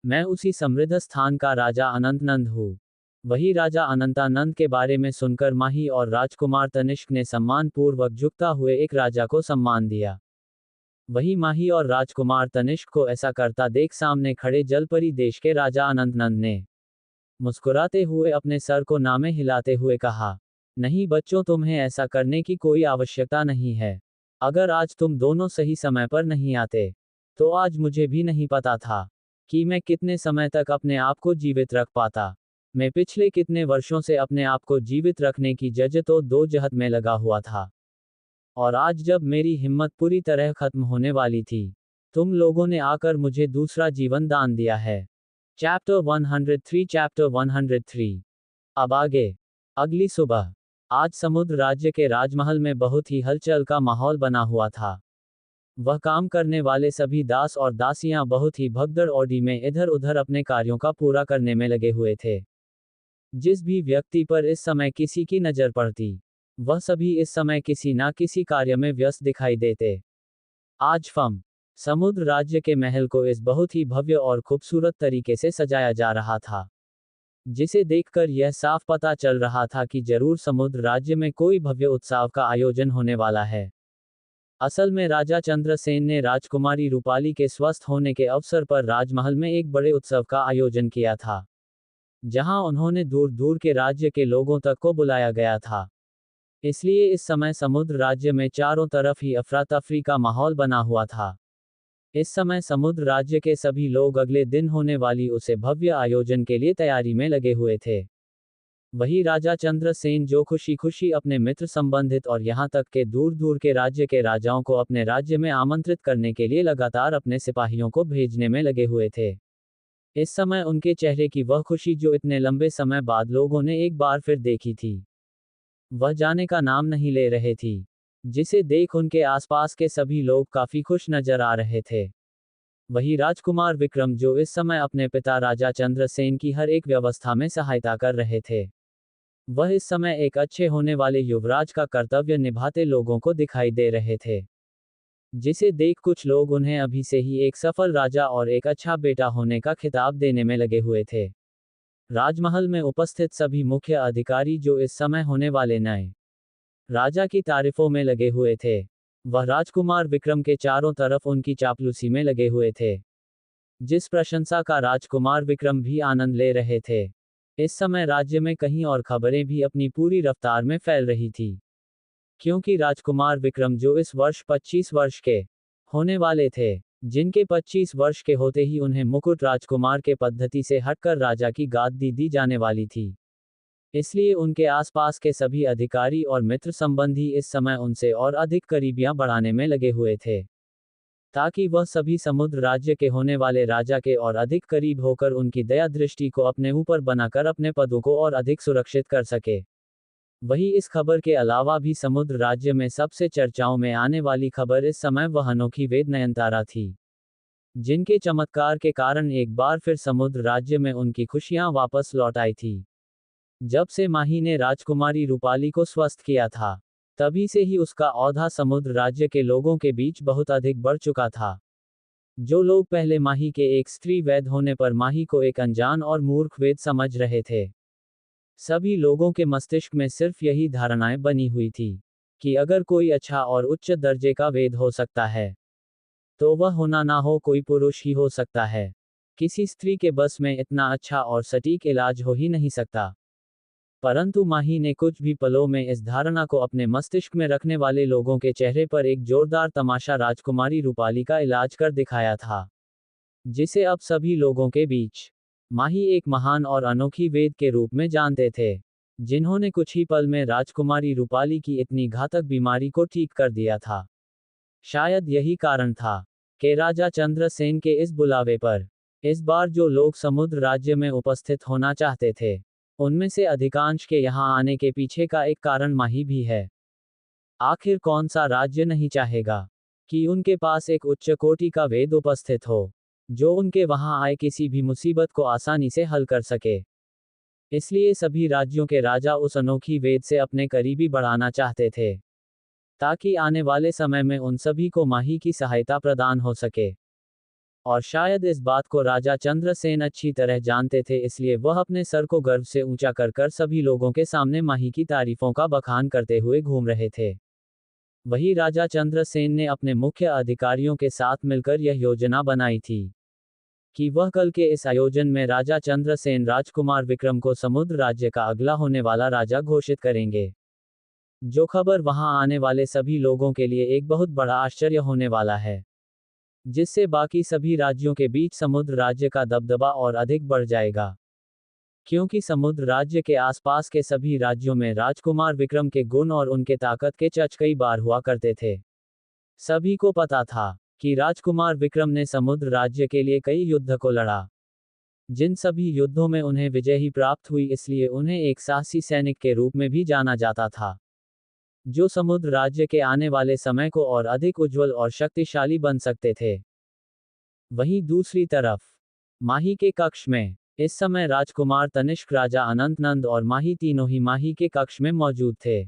Speaker 1: मैं उसी समृद्ध स्थान का राजा अनंत नंद हूँ। वही राजा अनंतानंद के बारे में सुनकर माही और राजकुमार तनिष्क ने सम्मान पूर्वक झुकता हुए एक राजा को सम्मान दिया। वही माही और राजकुमार तनिष्क को ऐसा करता देख सामने खड़े जलपरी देश के राजा अनंत नंद ने मुस्कुराते हुए अपने सर को नामे हिलाते हुए कहा, नहीं बच्चों, तुम्हें ऐसा करने की कोई आवश्यकता नहीं है। अगर आज तुम दोनों सही समय पर नहीं आते, तो आज मुझे भी नहीं पता था कि मैं कितने समय तक अपने आप को जीवित रख पाता। मैं पिछले कितने वर्षों से अपने आप को जीवित रखने की जद्दोजहद में लगा हुआ था, और आज जब मेरी हिम्मत पूरी तरह खत्म होने वाली थी, तुम लोगों ने आकर मुझे दूसरा जीवन दान दिया है। चैप्टर 103 अब आगे। अगली सुबह आज समुद्र राज्य के राजमहल में बहुत ही हलचल का माहौल बना हुआ था। वह काम करने वाले सभी दास और दासियां बहुत ही भगदड़ औडी में इधर उधर अपने कार्यों का पूरा करने में लगे हुए थे। जिस भी व्यक्ति पर इस समय किसी की नजर पड़ती, वह सभी इस समय किसी ना किसी कार्य में व्यस्त दिखाई देते। आज समुद्र राज्य के महल को इस बहुत ही भव्य और खूबसूरत तरीके से सजाया जा रहा था, जिसे देखकर यह साफ पता चल रहा था कि जरूर समुद्र राज्य में कोई भव्य उत्सव का आयोजन होने वाला है। असल में राजा चंद्रसेन ने राजकुमारी रूपाली के स्वस्थ होने के अवसर पर राजमहल में एक बड़े उत्सव का आयोजन किया था, जहां उन्होंने दूर दूर के राज्य के लोगों तक को बुलाया गया था। इसलिए इस समय समुद्र राज्य में चारों तरफ ही अफरा तफरी का माहौल बना हुआ था। इस समय समुद्र राज्य के सभी लोग अगले दिन होने वाली उसे भव्य आयोजन के लिए तैयारी में लगे हुए थे। वही राजा चंद्रसेन जो खुशी खुशी अपने मित्र संबंधित और यहाँ तक के दूर दूर के राज्य के राजाओं को अपने राज्य में आमंत्रित करने के लिए लगातार अपने सिपाहियों को भेजने में लगे हुए थे। इस समय उनके चेहरे की वह खुशी जो इतने लंबे समय बाद लोगों ने एक बार फिर देखी थी, वह जाने का नाम नहीं ले रहे थी, जिसे देख उनके आसपास के सभी लोग काफी खुश नजर आ रहे थे। वही राजकुमार विक्रम जो इस समय अपने पिता राजा चंद्रसेन की हर एक व्यवस्था में सहायता कर रहे थे, वह इस समय एक अच्छे होने वाले युवराज का कर्तव्य निभाते लोगों को दिखाई दे रहे थे, जिसे देख कुछ लोग उन्हें अभी से ही एक सफल राजा और एक अच्छा बेटा होने का खिताब देने में लगे हुए थे। राजमहल में उपस्थित सभी मुख्य अधिकारी जो इस समय होने वाले नए राजा की तारीफों में लगे हुए थे, वह राजकुमार विक्रम के चारों तरफ उनकी चापलूसी में लगे हुए थे, जिस प्रशंसा का राजकुमार विक्रम भी आनंद ले रहे थे। इस समय राज्य में कहीं और खबरें भी अपनी पूरी रफ्तार में फैल रही थी, क्योंकि राजकुमार विक्रम जो इस वर्ष 25 वर्ष के होने वाले थे, जिनके 25 वर्ष के होते ही उन्हें मुकुट राजकुमार के पद्धति से हटकर राजा की गादी दी जाने वाली थी। इसलिए उनके आसपास के सभी अधिकारी और मित्र संबंधी इस समय उनसे और अधिक करीबियां बढ़ाने में लगे हुए थे, ताकि वह सभी समुद्र राज्य के होने वाले राजा के और अधिक करीब होकर उनकी दया दृष्टि को अपने ऊपर बनाकर अपने पदों को और अधिक सुरक्षित कर सके। वही इस खबर के अलावा भी समुद्र राज्य में सबसे चर्चाओं में आने वाली खबर इस समय वह अनोखी वेद नयनतारा थी, जिनके चमत्कार के कारण एक बार फिर समुद्र राज्य में उनकी खुशियां वापस लौट आई थी। जब से माही ने राजकुमारी रूपाली को स्वस्थ किया था, तभी से ही उसका औधा समुद्र राज्य के लोगों के बीच बहुत अधिक बढ़ चुका था। जो लोग पहले माही के एक स्त्री वैद होने पर माही को एक अनजान और मूर्ख वेद समझ रहे थे, सभी लोगों के मस्तिष्क में सिर्फ यही धारणाएं बनी हुई थी कि अगर कोई अच्छा और उच्च दर्जे का वेद हो सकता है, तो वह होना ना हो कोई पुरुष ही हो सकता है। किसी स्त्री के बस में इतना अच्छा और सटीक इलाज हो ही नहीं सकता। परंतु माही ने कुछ भी पलों में इस धारणा को अपने मस्तिष्क में रखने वाले लोगों के चेहरे पर एक जोरदार तमाशा राजकुमारी रूपाली का इलाज कर दिखाया था, जिसे अब सभी लोगों के बीच माही एक महान और अनोखी वेद के रूप में जानते थे, जिन्होंने कुछ ही पल में राजकुमारी रूपाली की इतनी घातक बीमारी को ठीक कर दिया था। शायद यही कारण था कि राजा चंद्रसेन के इस बुलावे पर इस बार जो लोग समुद्र राज्य में उपस्थित होना चाहते थे, उनमें से अधिकांश के यहाँ आने के पीछे का एक कारण माही भी है। आखिर कौन सा राज्य नहीं चाहेगा कि उनके पास एक उच्च कोटि का वेद उपस्थित हो, जो उनके वहां आए किसी भी मुसीबत को आसानी से हल कर सके। इसलिए सभी राज्यों के राजा उस अनोखी वेद से अपने करीबी बढ़ाना चाहते थे, ताकि आने वाले समय में उन सभी को माही की सहायता प्रदान हो सके। और शायद इस बात को राजा चंद्रसेन अच्छी तरह जानते थे, इसलिए वह अपने सर को गर्व से ऊंचा कर कर सभी लोगों के सामने माही की तारीफों का बखान करते हुए घूम रहे थे। वही राजा चंद्रसेन ने अपने मुख्य अधिकारियों के साथ मिलकर यह योजना बनाई थी कि वह कल के इस आयोजन में राजा चंद्रसेन राजकुमार विक्रम को समुद्र राज्य का अगला होने वाला राजा घोषित करेंगे। जो खबर वहां आने वाले सभी लोगों के लिए एक बहुत बड़ा आश्चर्य होने वाला है, जिससे बाकी सभी राज्यों के बीच समुद्र राज्य का दबदबा और अधिक बढ़ जाएगा। क्योंकि समुद्र राज्य के आसपास के सभी राज्यों में राजकुमार विक्रम के गुण और उनके ताकत के चर्च कई बार हुआ करते थे। सभी को पता था कि राजकुमार विक्रम ने समुद्र राज्य के लिए कई युद्ध को लड़ा, जिन सभी युद्धों में उन्हें विजय ही प्राप्त हुई, इसलिए उन्हें एक साहसी सैनिक के रूप में भी जाना जाता था, जो समुद्र राज्य के आने वाले समय को और अधिक उज्जवल और शक्तिशाली बन सकते थे। वहीं दूसरी तरफ माही के कक्ष में इस समय राजकुमार तनिष्क, राजा अनंतनंद और माही तीनों ही माही के कक्ष में मौजूद थे।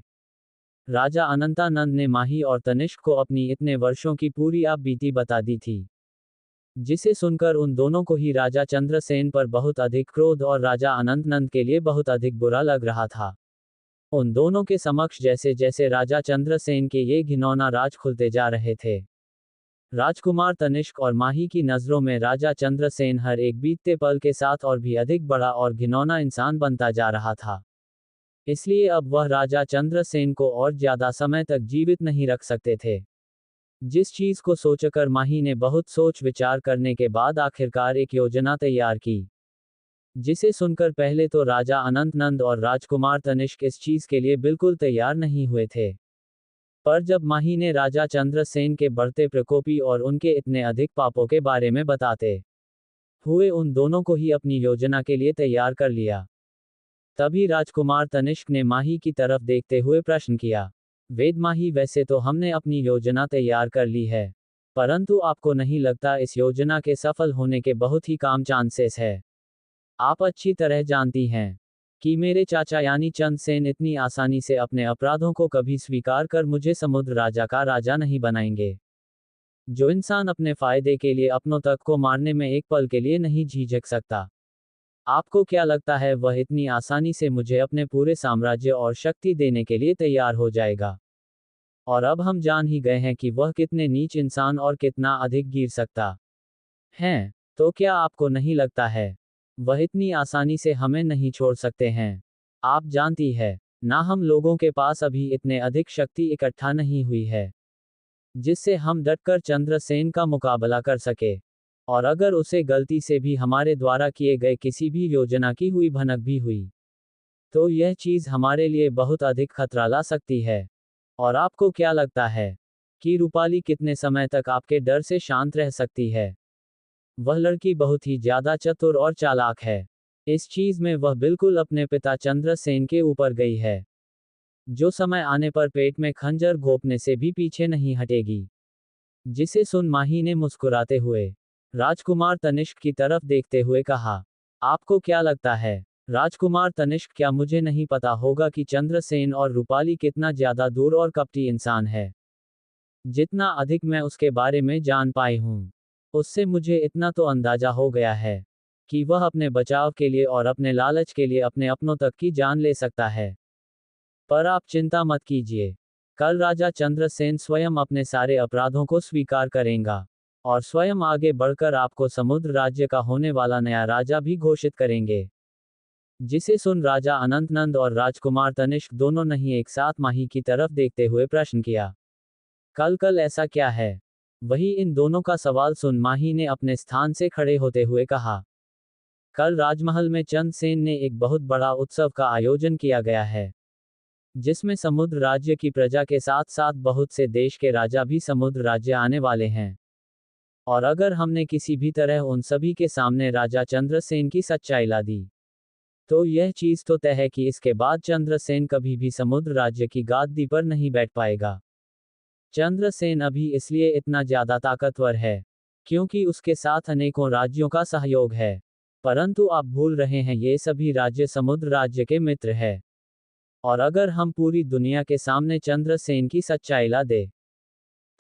Speaker 1: राजा अनंतानंद ने माही और तनिष्क को अपनी इतने वर्षों की पूरी आप बीती बता दी थी, जिसे सुनकर उन दोनों को ही राजा चंद्रसेन पर बहुत अधिक क्रोध और राजा अनंतनंद के लिए बहुत अधिक बुरा लग रहा था। उन दोनों के समक्ष जैसे जैसे राजा चंद्रसेन के ये घिनौना राज खुलते जा रहे थे, राजकुमार तनिष्क और माही की नजरों में राजा चंद्रसेन हर एक बीतते पल के साथ और भी अधिक बड़ा और घिनौना इंसान बनता जा रहा था। इसलिए अब वह राजा चंद्रसेन को और ज्यादा समय तक जीवित नहीं रख सकते थे। जिस चीज को सोचकर माही ने बहुत सोच विचार करने के बाद आखिरकार एक योजना तैयार की, जिसे सुनकर पहले तो राजा अनंतनंद और राजकुमार तनिष्क इस चीज के लिए बिल्कुल तैयार नहीं हुए थे। पर जब माही ने राजा चंद्रसेन के बढ़ते प्रकोपी और उनके इतने अधिक पापों के बारे में बताते हुए उन दोनों को ही अपनी योजना के लिए तैयार कर लिया, तभी राजकुमार तनिष्क ने माही की तरफ देखते हुए प्रश्न किया, वेद माही, वैसे तो हमने अपनी योजना तैयार कर ली है, परंतु आपको नहीं लगता इस योजना के सफल होने के बहुत ही कम चांसेस है? आप अच्छी तरह जानती हैं कि मेरे चाचा यानी चंद्रसेन इतनी आसानी से अपने अपराधों को कभी स्वीकार कर मुझे समुद्र राजा का राजा नहीं बनाएंगे। जो इंसान अपने फायदे के लिए अपनों तक को मारने में एक पल के लिए नहीं झिझक सकता, आपको क्या लगता है वह इतनी आसानी से मुझे अपने पूरे साम्राज्य और शक्ति देने के लिए तैयार हो जाएगा? और अब हम जान ही गए हैं कि वह कितने नीच इंसान और कितना अधिक गिर सकता है, तो क्या आपको नहीं लगता है वह इतनी आसानी से हमें नहीं छोड़ सकते हैं? आप जानती है ना, हम लोगों के पास अभी इतने अधिक शक्ति इकट्ठा नहीं हुई है जिससे हम डटकर चंद्रसेन का मुकाबला कर सके। और अगर उसे गलती से भी हमारे द्वारा किए गए किसी भी योजना की हुई भनक भी हुई, तो यह चीज हमारे लिए बहुत अधिक खतरा ला सकती है। और आपको क्या लगता है कि रूपाली कितने समय तक आपके डर से शांत रह सकती है? वह लड़की बहुत ही ज्यादा चतुर और चालाक है। इस चीज में वह बिल्कुल अपने पिता चंद्रसेन के ऊपर गई है। जो समय आने पर पेट में खंजर घोंपने से भी पीछे नहीं हटेगी। जिसे सुन माही ने मुस्कुराते हुए राजकुमार तनिष्क की तरफ देखते हुए कहा, आपको क्या लगता है राजकुमार तनिष्क, क्या मुझे नहीं पता होगा कि चंद्रसेन और रूपाली कितना ज्यादा दूर और कपटी इंसान है? जितना अधिक मैं उसके बारे में जान पाई हूं, उससे मुझे इतना तो अंदाजा हो गया है कि वह अपने बचाव के लिए और अपने लालच के लिए अपने अपनों तक की जान ले सकता है। पर आप चिंता मत कीजिए, कल राजा चंद्रसेन स्वयं अपने सारे अपराधों को स्वीकार करेंगे और स्वयं आगे बढ़कर आपको समुद्र राज्य का होने वाला नया राजा भी घोषित करेंगे। जिसे सुन राजा अनंतनंद और राजकुमार तनिष्क दोनों ने एक साथ माही की तरफ देखते हुए प्रश्न किया, कल कल ऐसा क्या है? वही इन दोनों का सवाल सुन माही ने अपने स्थान से खड़े होते हुए कहा, कल राजमहल में चंद्रसेन ने एक बहुत बड़ा उत्सव का आयोजन किया गया है, जिसमें समुद्र राज्य की प्रजा के साथ साथ बहुत से देश के राजा भी समुद्र राज्य आने वाले हैं। और अगर हमने किसी भी तरह उन सभी के सामने राजा चंद्रसेन की सच्चाई ला दी, तो यह चीज तो तय है कि इसके बाद चंद्रसेन कभी भी समुद्र राज्य की गादी पर नहीं बैठ पाएगा। चंद्रसेन अभी इसलिए इतना ज्यादा ताकतवर है क्योंकि उसके साथ अनेकों राज्यों का सहयोग है, परंतु आप भूल रहे हैं ये सभी राज्य समुद्र राज्य के मित्र हैं। और अगर हम पूरी दुनिया के सामने चंद्रसेन की सच्चाई ला दे,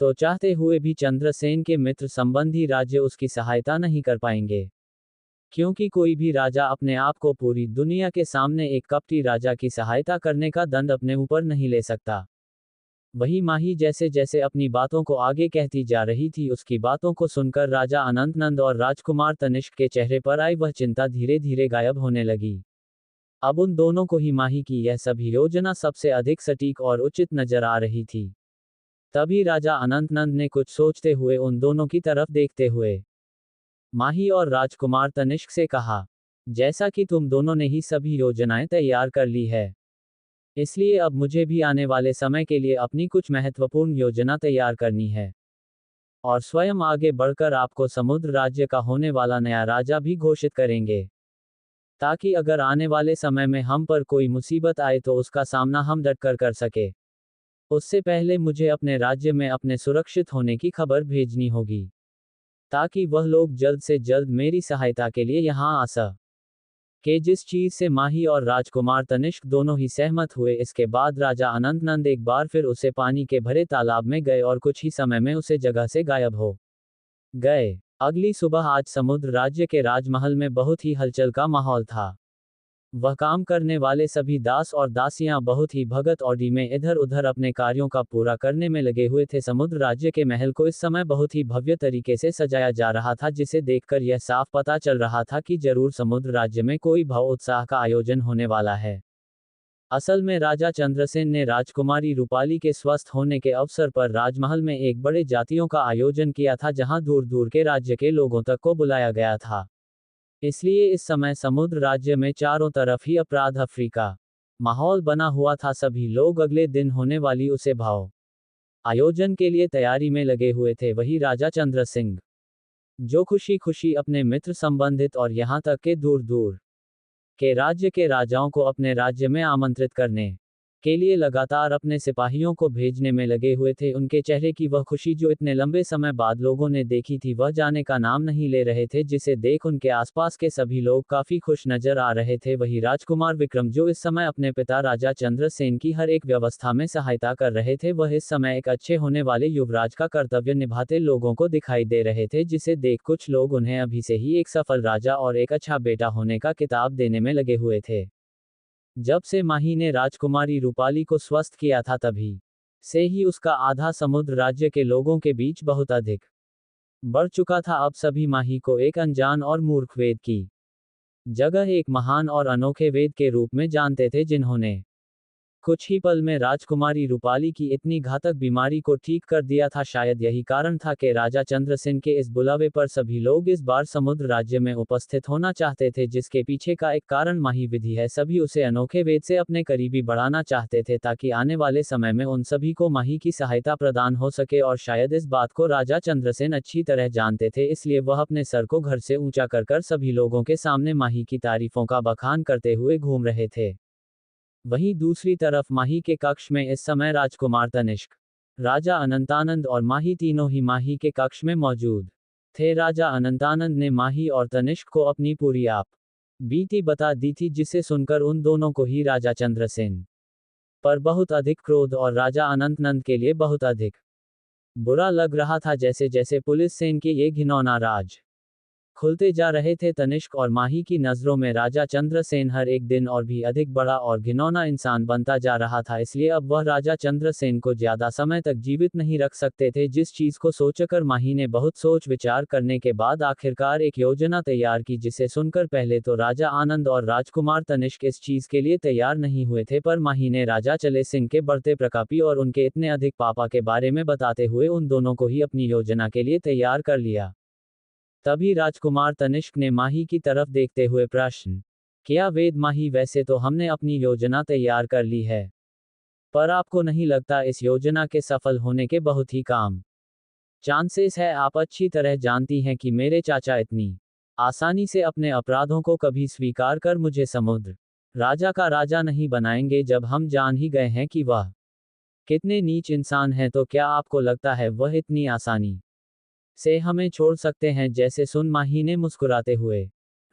Speaker 1: तो चाहते हुए भी चंद्रसेन के मित्र संबंधी राज्य उसकी सहायता नहीं कर पाएंगे, क्योंकि कोई भी राजा अपने आप को पूरी दुनिया के सामने एक कपटी राजा की सहायता करने का दंड अपने ऊपर नहीं ले सकता। वही माही जैसे जैसे अपनी बातों को आगे कहती जा रही थी, उसकी बातों को सुनकर राजा अनंतनंद और राजकुमार तनिष्क के चेहरे पर आई वह चिंता धीरे धीरे गायब होने लगी। अब उन दोनों को ही माही की यह सभी योजना सबसे अधिक सटीक और उचित नजर आ रही थी। तभी राजा अनंतनंद ने कुछ सोचते हुए उन दोनों की तरफ देखते हुए माही और राजकुमार तनिष्क से कहा, जैसा कि तुम दोनों ने ही सभी योजनाएं तैयार कर ली है, इसलिए अब मुझे भी आने वाले समय के लिए अपनी कुछ महत्वपूर्ण योजना तैयार करनी है और स्वयं आगे बढ़कर आपको समुद्र राज्य का होने वाला नया राजा भी घोषित करेंगे, ताकि अगर आने वाले समय में हम पर कोई मुसीबत आए तो उसका सामना हम डटकर कर सके। उससे पहले मुझे अपने राज्य में अपने सुरक्षित होने की खबर भेजनी होगी, ताकि वह लोग जल्द से जल्द मेरी सहायता के लिए यहाँ आ सके। जिस चीज से माही और राजकुमार तनिष्क दोनों ही सहमत हुए, इसके बाद राजा अनंतनंद एक बार फिर उसे पानी के भरे तालाब में गए और कुछ ही समय में उसे जगह से गायब हो गए। अगली सुबह आज समुद्र राज्य के राजमहल में बहुत ही हलचल का माहौल था। वह काम करने वाले सभी दास और दासियां बहुत ही भगत औडी में इधर उधर अपने कार्यों का पूरा करने में लगे हुए थे। समुद्र राज्य के महल को इस समय बहुत ही भव्य तरीके से सजाया जा रहा था, जिसे देखकर यह साफ पता चल रहा था कि जरूर समुद्र राज्य में कोई भव्य उत्साह का आयोजन होने वाला है। असल में राजा चंद्रसेन ने राजकुमारी रूपाली के स्वस्थ होने के अवसर पर राजमहल में एक बड़े जातियों का आयोजन किया था, जहां दूर दूर के राज्य के लोगों तक को बुलाया गया था। इसलिए इस समय समुद्र राज्य में चारों तरफ ही अपराध अफ्रीका माहौल बना हुआ था। सभी लोग अगले दिन होने वाली उसे भाव आयोजन के लिए तैयारी में लगे हुए थे। वही राजा चंद्र सिंह, जो खुशी खुशी अपने मित्र संबंधित और यहाँ तक के दूर दूर के राज्य के राजाओं को अपने राज्य में आमंत्रित करने के लिए लगातार अपने सिपाहियों को भेजने में लगे हुए थे, उनके चेहरे की वह खुशी जो इतने लंबे समय बाद लोगों ने देखी थी, वह जाने का नाम नहीं ले रहे थे, जिसे देख उनके आसपास के सभी लोग काफी खुश नजर आ रहे थे। वही राजकुमार विक्रम, जो इस समय अपने पिता राजा चंद्रसेन की हर एक व्यवस्था में सहायता कर रहे थे, वह इस समय एक अच्छे होने वाले युवराज का कर्तव्य निभाते लोगों को दिखाई दे रहे थे, जिसे देख कुछ लोग उन्हें अभी से ही एक सफल राजा और एक अच्छा बेटा होने का किताब देने में लगे हुए थे। जब से माही ने राजकुमारी रूपाली को स्वस्थ किया था, तभी से ही उसका आधा समुद्र राज्य के लोगों के बीच बहुत अधिक बढ़ चुका था। अब सभी माही को एक अनजान और मूर्ख वेद की जगह एक महान और अनोखे वेद के रूप में जानते थे, जिन्होंने कुछ ही पल में राजकुमारी रूपाली की इतनी घातक बीमारी को ठीक कर दिया था। शायद यही कारण था कि राजा चंद्रसेन के इस बुलावे पर सभी लोग इस बार समुद्र राज्य में उपस्थित होना चाहते थे, जिसके पीछे का एक कारण माही विधि है। सभी उसे अनोखे वेद से अपने करीबी बढ़ाना चाहते थे, ताकि आने वाले समय में उन सभी को माही की सहायता प्रदान हो सके। और शायद इस बात को राजा चंद्रसेन अच्छी तरह जानते थे, इसलिए वह अपने सर को घर से ऊंचा कर सभी लोगों के सामने माही की तारीफों का बखान करते हुए घूम रहे थे। वहीं दूसरी तरफ माही के कक्ष में इस समय राजकुमार तनिष्क, राजा अनंतानंद और माही तीनों ही माही के कक्ष में मौजूद थे। राजा अनंतानंद ने माही और तनिष्क को अपनी पूरी आप बीती बता दी थी, जिसे सुनकर उन दोनों को ही राजा चंद्रसेन पर बहुत अधिक क्रोध और राजा अनंतनंद के लिए बहुत अधिक बुरा लग रहा था। जैसे जैसे पुलिस सेन के ये घिनौना राज खुलते जा रहे थे, तनिष्क और माही की नज़रों में राजा चंद्रसेन हर एक दिन और भी अधिक बड़ा और घिनौना इंसान बनता जा रहा था। इसलिए अब वह राजा चंद्रसेन को ज्यादा समय तक जीवित नहीं रख सकते थे, जिस चीज को सोचकर माही ने बहुत सोच विचार करने के बाद आखिरकार एक योजना तैयार की, जिसे सुनकर पहले तो राजा आनंद और राजकुमार तनिष्क इस चीज के लिए तैयार नहीं हुए थे, पर माही ने राजा चले सिंह के बढ़ते प्रतापी और उनके इतने अधिक पापा के बारे में बताते हुए उन दोनों को ही अपनी योजना के लिए तैयार कर लिया। तभी राजकुमार तनिष्क ने माही की तरफ देखते हुए प्रश्न किया, वेद माही, वैसे तो हमने अपनी योजना तैयार कर ली है, पर आपको नहीं लगता इस योजना के सफल होने के बहुत ही काम चांसेस है? आप अच्छी तरह जानती हैं कि मेरे चाचा इतनी आसानी से अपने अपराधों को कभी स्वीकार कर मुझे समुद्र राजा का राजा नहीं बनाएंगे। जब हम जान ही गए हैं कि वह कितने नीच इंसान हैं, तो क्या आपको लगता है वह इतनी आसानी से हमें छोड़ सकते हैं? जैसे सुन माही ने मुस्कुराते हुए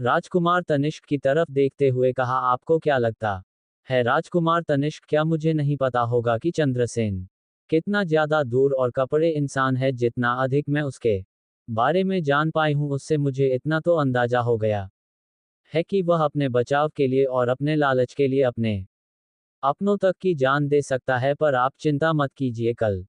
Speaker 1: राजकुमार तनिष्क की तरफ देखते हुए कहा, आपको क्या लगता है राजकुमार तनिष्क, क्या मुझे नहीं पता होगा कि चंद्रसेन कितना ज्यादा दूर और कपड़े इंसान है? जितना अधिक मैं उसके बारे में जान पाई हूं, उससे मुझे इतना तो अंदाजा हो गया है कि वह अपने बचाव के लिए और अपने लालच के लिए अपने अपनों तक की जान दे सकता है। पर आप चिंता मत कीजिए, कल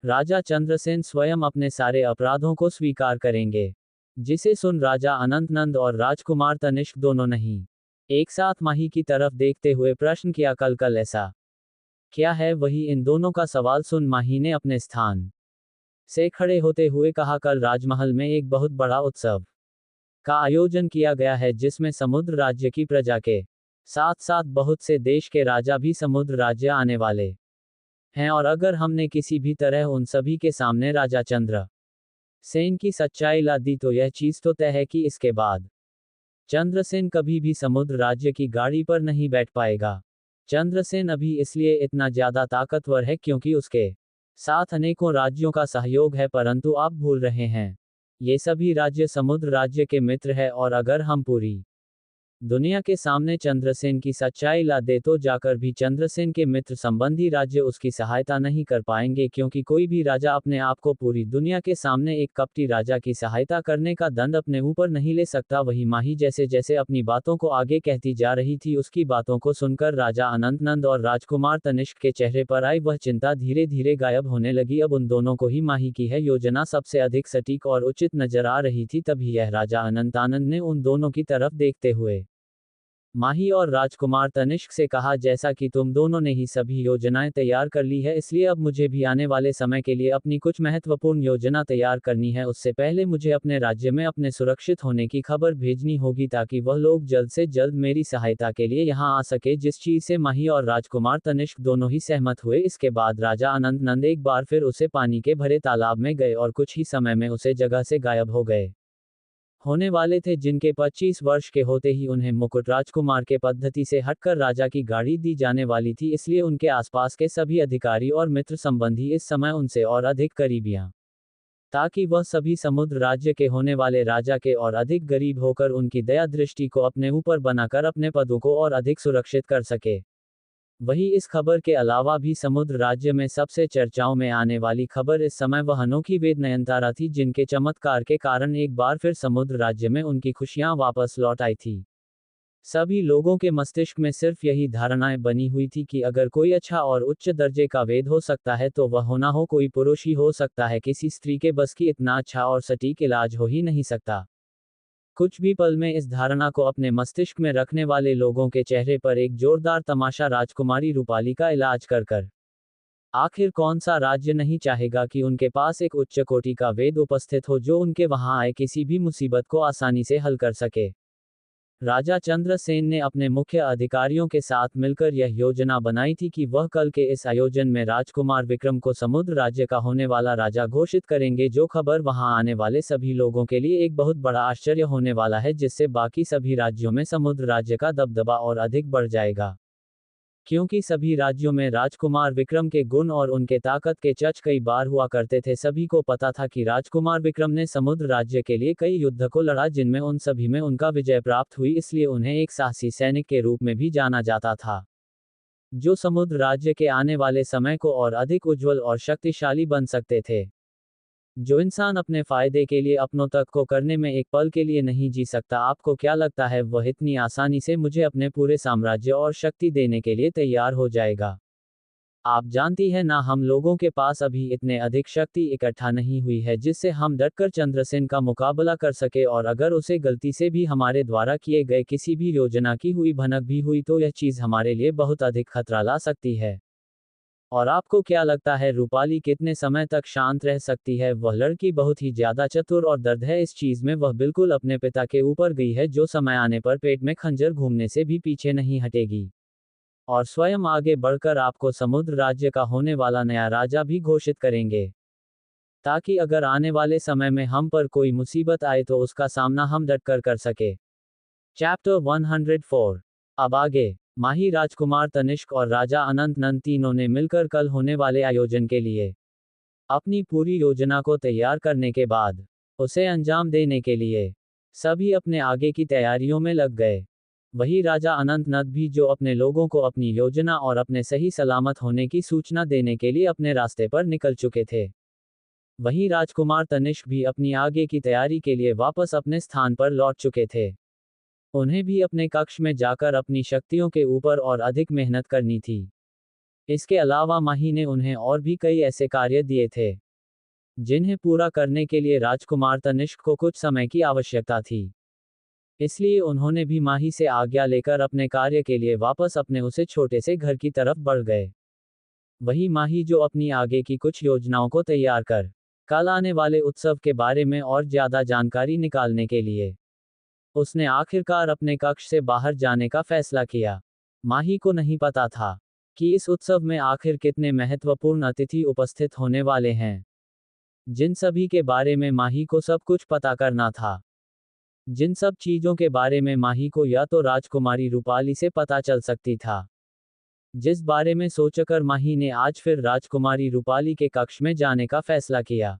Speaker 1: राजा चंद्रसेन स्वयं अपने सारे अपराधों को स्वीकार करेंगे। जिसे सुन राजा अनंतनंद और राजकुमार तनिष्क दोनों नहीं एक साथ माही की तरफ देखते हुए प्रश्न किया, कल ऐसा क्या है? वही इन दोनों का सवाल सुन माही ने अपने स्थान से खड़े होते हुए कहा, कल राजमहल में एक बहुत बड़ा उत्सव का आयोजन किया गया है, जिसमें समुद्र राज्य की प्रजा के साथ साथ बहुत से देश के राजा भी समुद्र राज्य आने वाले हैं। और अगर हमने किसी भी तरह उन सभी के सामने राजा चंद्रसेन की सच्चाई ला दी, तो यह चीज तो तय है कि इसके बाद चंद्रसेन कभी भी समुद्र राज्य की गाड़ी पर नहीं बैठ पाएगा। चंद्रसेन अभी इसलिए इतना ज्यादा ताकतवर है क्योंकि उसके साथ अनेकों राज्यों का सहयोग है, परंतु आप भूल रहे हैं ये सभी राज्य समुद्र राज्य के मित्र है, और अगर हम पूरी दुनिया के सामने चंद्रसेन की सच्चाई ला दे, तो जाकर भी चंद्रसेन के मित्र संबंधी राज्य उसकी सहायता नहीं कर पाएंगे, क्योंकि कोई भी राजा अपने आप को पूरी दुनिया के सामने एक कपटी राजा की सहायता करने का दंड अपने ऊपर नहीं ले सकता। वही माही जैसे जैसे अपनी बातों को आगे कहती जा रही थी, उसकी बातों को सुनकर राजा अनंतनंद और राजकुमार तनिष्क के चेहरे पर आई वह चिंता धीरे धीरे गायब होने लगी। अब उन दोनों को ही माही की है योजना सबसे अधिक सटीक और उचित नजर आ रही थी। तभी यह राजा अनंतानंद ने उन दोनों की तरफ देखते हुए माही और राजकुमार तनिष्क से कहा, जैसा कि तुम दोनों ने ही सभी योजनाएं तैयार कर ली है, इसलिए अब मुझे भी आने वाले समय के लिए अपनी कुछ महत्वपूर्ण योजना तैयार करनी है। उससे पहले मुझे अपने राज्य में अपने सुरक्षित होने की खबर भेजनी होगी, ताकि वह लोग जल्द से जल्द मेरी सहायता के लिए यहाँ आ सके। जिस चीज से माही और राजकुमार तनिष्क दोनों ही सहमत हुए। इसके बाद राजा अनंतनंद एक बार फिर उसे पानी के भरे तालाब में गए और कुछ ही समय में उसे जगह से गायब हो गए होने वाले थे, जिनके 25 वर्ष के होते ही उन्हें मुकुट राजकुमार के पद्धति से हटकर राजा की गाड़ी दी जाने वाली थी। इसलिए उनके आसपास के सभी अधिकारी और मित्र संबंधी इस समय उनसे और अधिक करीबियां, ताकि वह सभी समुद्र राज्य के होने वाले राजा के और अधिक गरीब होकर उनकी दया दृष्टि को अपने ऊपर बनाकर अपने पदों को और अधिक सुरक्षित कर सके। वही इस खबर के अलावा भी समुद्र राज्य में सबसे चर्चाओं में आने वाली खबर इस समय वह अनोखी वेद नयनतारा थी, जिनके चमत्कार के कारण एक बार फिर समुद्र राज्य में उनकी खुशियां वापस लौट आई थी। सभी लोगों के मस्तिष्क में सिर्फ यही धारणाएं बनी हुई थी कि अगर कोई अच्छा और उच्च दर्जे का वेद हो सकता है, तो वह होना हो कोई पुरुष ही हो सकता है। किसी स्त्री के बस की इतना अच्छा और सटीक इलाज हो ही नहीं सकता। कुछ भी पल में इस धारणा को अपने मस्तिष्क में रखने वाले लोगों के चेहरे पर एक जोरदार तमाशा राजकुमारी रूपाली का इलाज कर आखिर कौन सा राज्य नहीं चाहेगा कि उनके पास एक उच्च कोटि का वेद उपस्थित हो, जो उनके वहां आए किसी भी मुसीबत को आसानी से हल कर सके। राजा चंद्रसेन ने अपने मुख्य अधिकारियों के साथ मिलकर यह योजना बनाई थी कि वह कल के इस आयोजन में राजकुमार विक्रम को समुद्र राज्य का होने वाला राजा घोषित करेंगे, जो खबर वहां आने वाले सभी लोगों के लिए एक बहुत बड़ा आश्चर्य होने वाला है, जिससे बाकी सभी राज्यों में समुद्र राज्य का दबदबा और अधिक बढ़ जाएगा। क्योंकि सभी राज्यों में राजकुमार विक्रम के गुण और उनके ताकत के चर्च कई बार हुआ करते थे। सभी को पता था कि राजकुमार विक्रम ने समुद्र राज्य के लिए कई युद्ध को लड़ा, जिनमें उन सभी में उनका विजय प्राप्त हुई, इसलिए उन्हें एक साहसी सैनिक के रूप में भी जाना जाता था, जो समुद्र राज्य के आने वाले समय को और अधिक उज्जवल और शक्तिशाली बन सकते थे। जो इंसान अपने फायदे के लिए अपनों तक को करने में एक पल के लिए नहीं जी सकता, आपको क्या लगता है वह इतनी आसानी से मुझे अपने पूरे साम्राज्य और शक्ति देने के लिए तैयार हो जाएगा? आप जानती है ना, हम लोगों के पास अभी इतने अधिक शक्ति इकट्ठा नहीं हुई है जिससे हम डटकर चंद्रसेन का मुकाबला कर सके, और अगर उसे गलती से भी हमारे द्वारा किए गए किसी भी योजना की हुई भनक भी हुई तो यह चीज हमारे लिए बहुत अधिक खतरा ला सकती है। और आपको क्या लगता है रूपाली कितने समय तक शांत रह सकती है? वह लड़की बहुत ही ज्यादा चतुर और दर्द है इस चीज में, वह बिल्कुल अपने पिता के ऊपर गई है, जो समय आने पर पेट में खंजर घूमने से भी पीछे नहीं हटेगी, और स्वयं आगे बढ़कर आपको समुद्र राज्य का होने वाला नया राजा भी घोषित करेंगे, ताकि अगर आने वाले समय में हम पर कोई मुसीबत आए तो उसका सामना हम डटकर कर सके। चैप्टर 104। अब आगे। माही राजकुमार तनिष्क और राजा अनंत नंद तीनों ने मिलकर कल होने वाले आयोजन के लिए अपनी पूरी योजना को तैयार करने के बाद उसे अंजाम देने के लिए सभी अपने आगे की तैयारियों में लग गए। वही राजा अनंत नंद भी, जो अपने लोगों को अपनी योजना और अपने सही सलामत होने की सूचना देने के लिए अपने रास्ते पर निकल चुके थे। वहीं राजकुमार तनिष्क भी अपनी आगे की तैयारी के लिए वापस अपने स्थान पर लौट चुके थे। उन्हें भी अपने कक्ष में जाकर अपनी शक्तियों के ऊपर और अधिक मेहनत करनी थी। इसके अलावा माही ने उन्हें और भी कई ऐसे कार्य दिए थे जिन्हें पूरा करने के लिए राजकुमार तनिष्क को कुछ समय की आवश्यकता थी। इसलिए उन्होंने भी माही से आज्ञा लेकर अपने कार्य के लिए वापस अपने उसे छोटे से घर की तरफ बढ़ गए। वही माही, जो अपनी आगे की कुछ योजनाओं को तैयार कर कल आने वाले उत्सव के बारे में और ज्यादा जानकारी निकालने के लिए उसने आखिरकार अपने कक्ष से बाहर जाने का फैसला किया। माही को नहीं पता था कि इस उत्सव में आखिर कितने महत्वपूर्ण अतिथि उपस्थित होने वाले हैं, जिन सभी के बारे में माही को सब कुछ पता करना था। जिन सब चीजों के बारे में माही को या तो राजकुमारी रूपाली से पता चल सकती था, जिस बारे में सोचकर माही ने आज फिर राजकुमारी रूपाली के कक्ष में जाने का फैसला किया।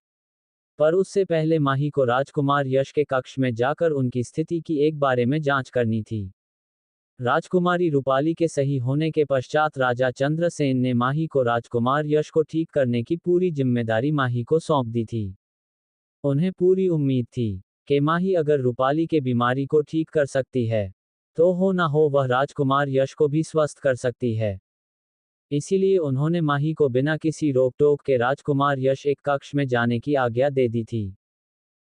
Speaker 1: पर उससे पहले माही को राजकुमार यश के कक्ष में जाकर उनकी स्थिति की एक बारे में जांच करनी थी। राजकुमारी रूपाली के सही होने के पश्चात राजा चंद्रसेन ने माही को राजकुमार यश को ठीक करने की पूरी जिम्मेदारी माही को सौंप दी थी। उन्हें पूरी उम्मीद थी कि माही अगर रूपाली के बीमारी को ठीक कर सकती है तो हो ना हो वह राजकुमार यश को भी स्वस्थ कर सकती है। इसीलिए उन्होंने माही को बिना किसी रोक टोक के राजकुमार यश एक कक्ष में जाने की आज्ञा दे दी थी।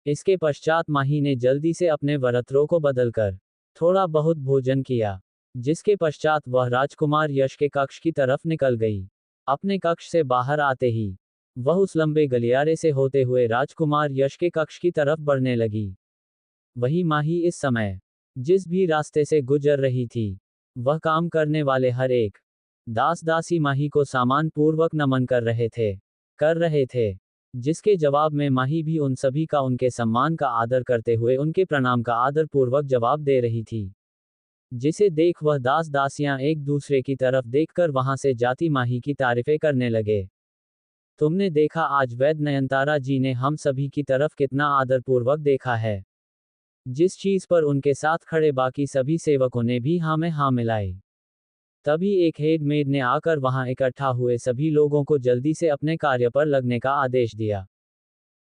Speaker 1: इसके पश्चात माही ने जल्दी से अपने वस्त्रों को बदलकर थोड़ा बहुत भोजन किया, जिसके पश्चात वह राजकुमार यश के कक्ष की तरफ निकल गई। अपने कक्ष से बाहर आते ही वह उस लंबे गलियारे से होते हुए राजकुमार यश के कक्ष की तरफ बढ़ने लगी। वही माही इस समय जिस भी रास्ते से गुजर रही थी, वह काम करने वाले हर एक दास दासी माही को सामान पूर्वक नमन कर रहे थे, जिसके जवाब में माही भी उन सभी का उनके सम्मान का आदर करते हुए उनके प्रणाम का आदर पूर्वक जवाब दे रही थी, जिसे देख वह दास दासियां एक दूसरे की तरफ देखकर वहां से जाती माही की तारीफें करने लगे। तुमने देखा आज वैद्य नयनतारा जी ने हम सभी की तरफ कितना आदर पूर्वक देखा है। जिस चीज पर उनके साथ खड़े बाकी सभी सेवकों ने भी हाँ में हाँ मिलाई। तभी एक हेडमेड ने आकर वहां इकट्ठा हुए सभी लोगों को जल्दी से अपने कार्य पर लगने का आदेश दिया,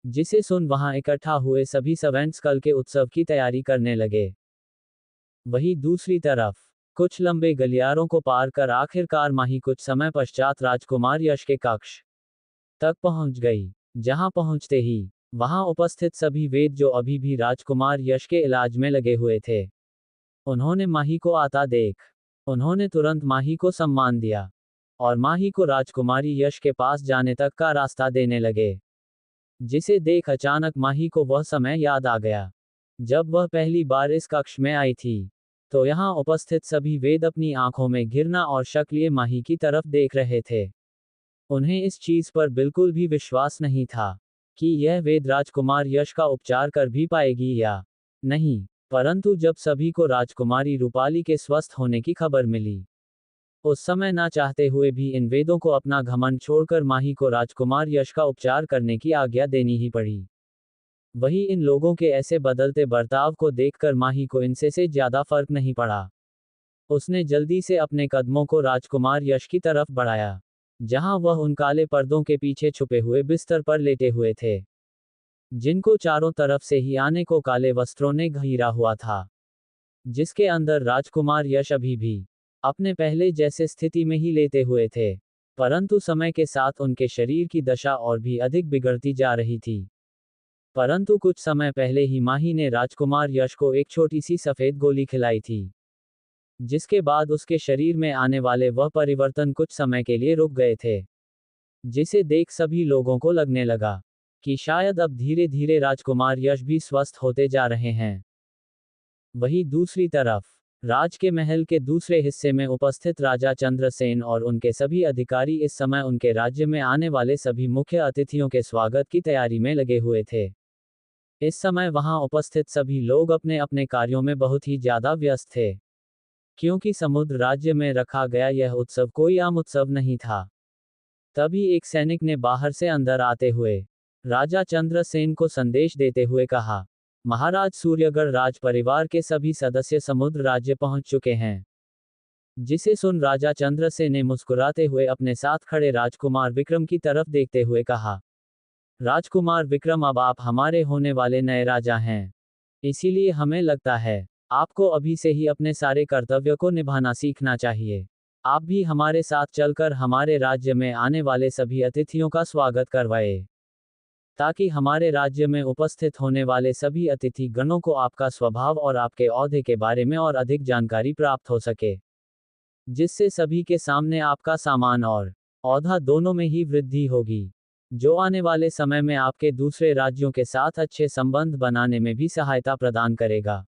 Speaker 1: जिसे सुन वहां इकट्ठा हुए सभी सर्वेंट्स कल के उत्सव की तैयारी करने लगे। वही दूसरी तरफ कुछ लंबे गलियारों को पार कर आखिरकार माही कुछ समय पश्चात राजकुमार यश के कक्ष तक पहुंच गई, जहां पहुंचते ही वहां उपस्थित सभी वेद, जो अभी भी राजकुमार यश के इलाज में लगे हुए थे, उन्होंने माही को आता देख उन्होंने तुरंत माही को सम्मान दिया और माही को राजकुमारी यश के पास जाने तक का रास्ता देने लगे, जिसे देख अचानक माही को वह समय याद आ गया जब वह पहली बार इस कक्ष में आई थी। तो यहाँ उपस्थित सभी वेद अपनी आंखों में घिरना और शक लिए माही की तरफ देख रहे थे। उन्हें इस चीज पर बिल्कुल भी विश्वास नहीं था कि यह वेद राजकुमार यश का उपचार कर भी पाएगी या नहीं। परंतु जब सभी को राजकुमारी रूपाली के स्वस्थ होने की खबर मिली, उस समय ना चाहते हुए भी इन वेदों को अपना घमंड छोड़कर माही को राजकुमार यश का उपचार करने की आज्ञा देनी ही पड़ी। वही इन लोगों के ऐसे बदलते बर्ताव को देखकर माही को इनसे से ज्यादा फर्क नहीं पड़ा। उसने जल्दी से अपने कदमों को राजकुमार यश की तरफ बढ़ाया, जहां वह उन काले पर्दों के पीछे छुपे हुए बिस्तर पर लेटे हुए थे, जिनको चारों तरफ से ही आने को काले वस्त्रों ने घेरा हुआ था, जिसके अंदर राजकुमार यश अभी भी अपने पहले जैसे स्थिति में ही लेटे हुए थे, परंतु समय के साथ उनके शरीर की दशा और भी अधिक बिगड़ती जा रही थी। परंतु कुछ समय पहले ही माही ने राजकुमार यश को एक छोटी सी सफेद गोली खिलाई थी, जिसके बाद उसके शरीर में आने वाले वह परिवर्तन कुछ समय के लिए रुक गए थे, जिसे देख सभी लोगों को लगने लगा कि शायद अब धीरे धीरे राजकुमार यश भी स्वस्थ होते जा रहे हैं। वहीं दूसरी तरफ राज के महल के दूसरे हिस्से में उपस्थित राजा चंद्रसेन और उनके सभी अधिकारी इस समय उनके राज्य में आने वाले सभी मुख्य अतिथियों के स्वागत की तैयारी में लगे हुए थे। इस समय वहां उपस्थित सभी लोग अपने अपने कार्यों में बहुत ही ज्यादा व्यस्त थे, क्योंकि समुद्र राज्य में रखा गया यह उत्सव कोई आम उत्सव नहीं था। तभी एक सैनिक ने बाहर से अंदर आते हुए राजा चंद्रसेन को संदेश देते हुए कहा, महाराज सूर्यगढ़ राज परिवार के सभी सदस्य समुद्र राज्य पहुंच चुके हैं। जिसे सुन राजा चंद्रसेन ने मुस्कुराते हुए अपने साथ खड़े राजकुमार विक्रम की तरफ देखते हुए कहा, राजकुमार विक्रम, अब आप हमारे होने वाले नए राजा हैं। इसीलिए हमें लगता है आपको अभी से ही अपने सारे कर्तव्य को निभाना सीखना चाहिए। आप भी हमारे साथ चलकर हमारे राज्य में आने वाले सभी अतिथियों का स्वागत करवाए, ताकि हमारे राज्य में उपस्थित होने वाले सभी अतिथि गणों को आपका स्वभाव और आपके ओहदे के बारे में और अधिक जानकारी प्राप्त हो सके, जिससे सभी के सामने आपका सामान और ओहदा दोनों में ही वृद्धि होगी, जो आने वाले समय में आपके दूसरे राज्यों के साथ अच्छे संबंध बनाने में भी सहायता प्रदान करेगा।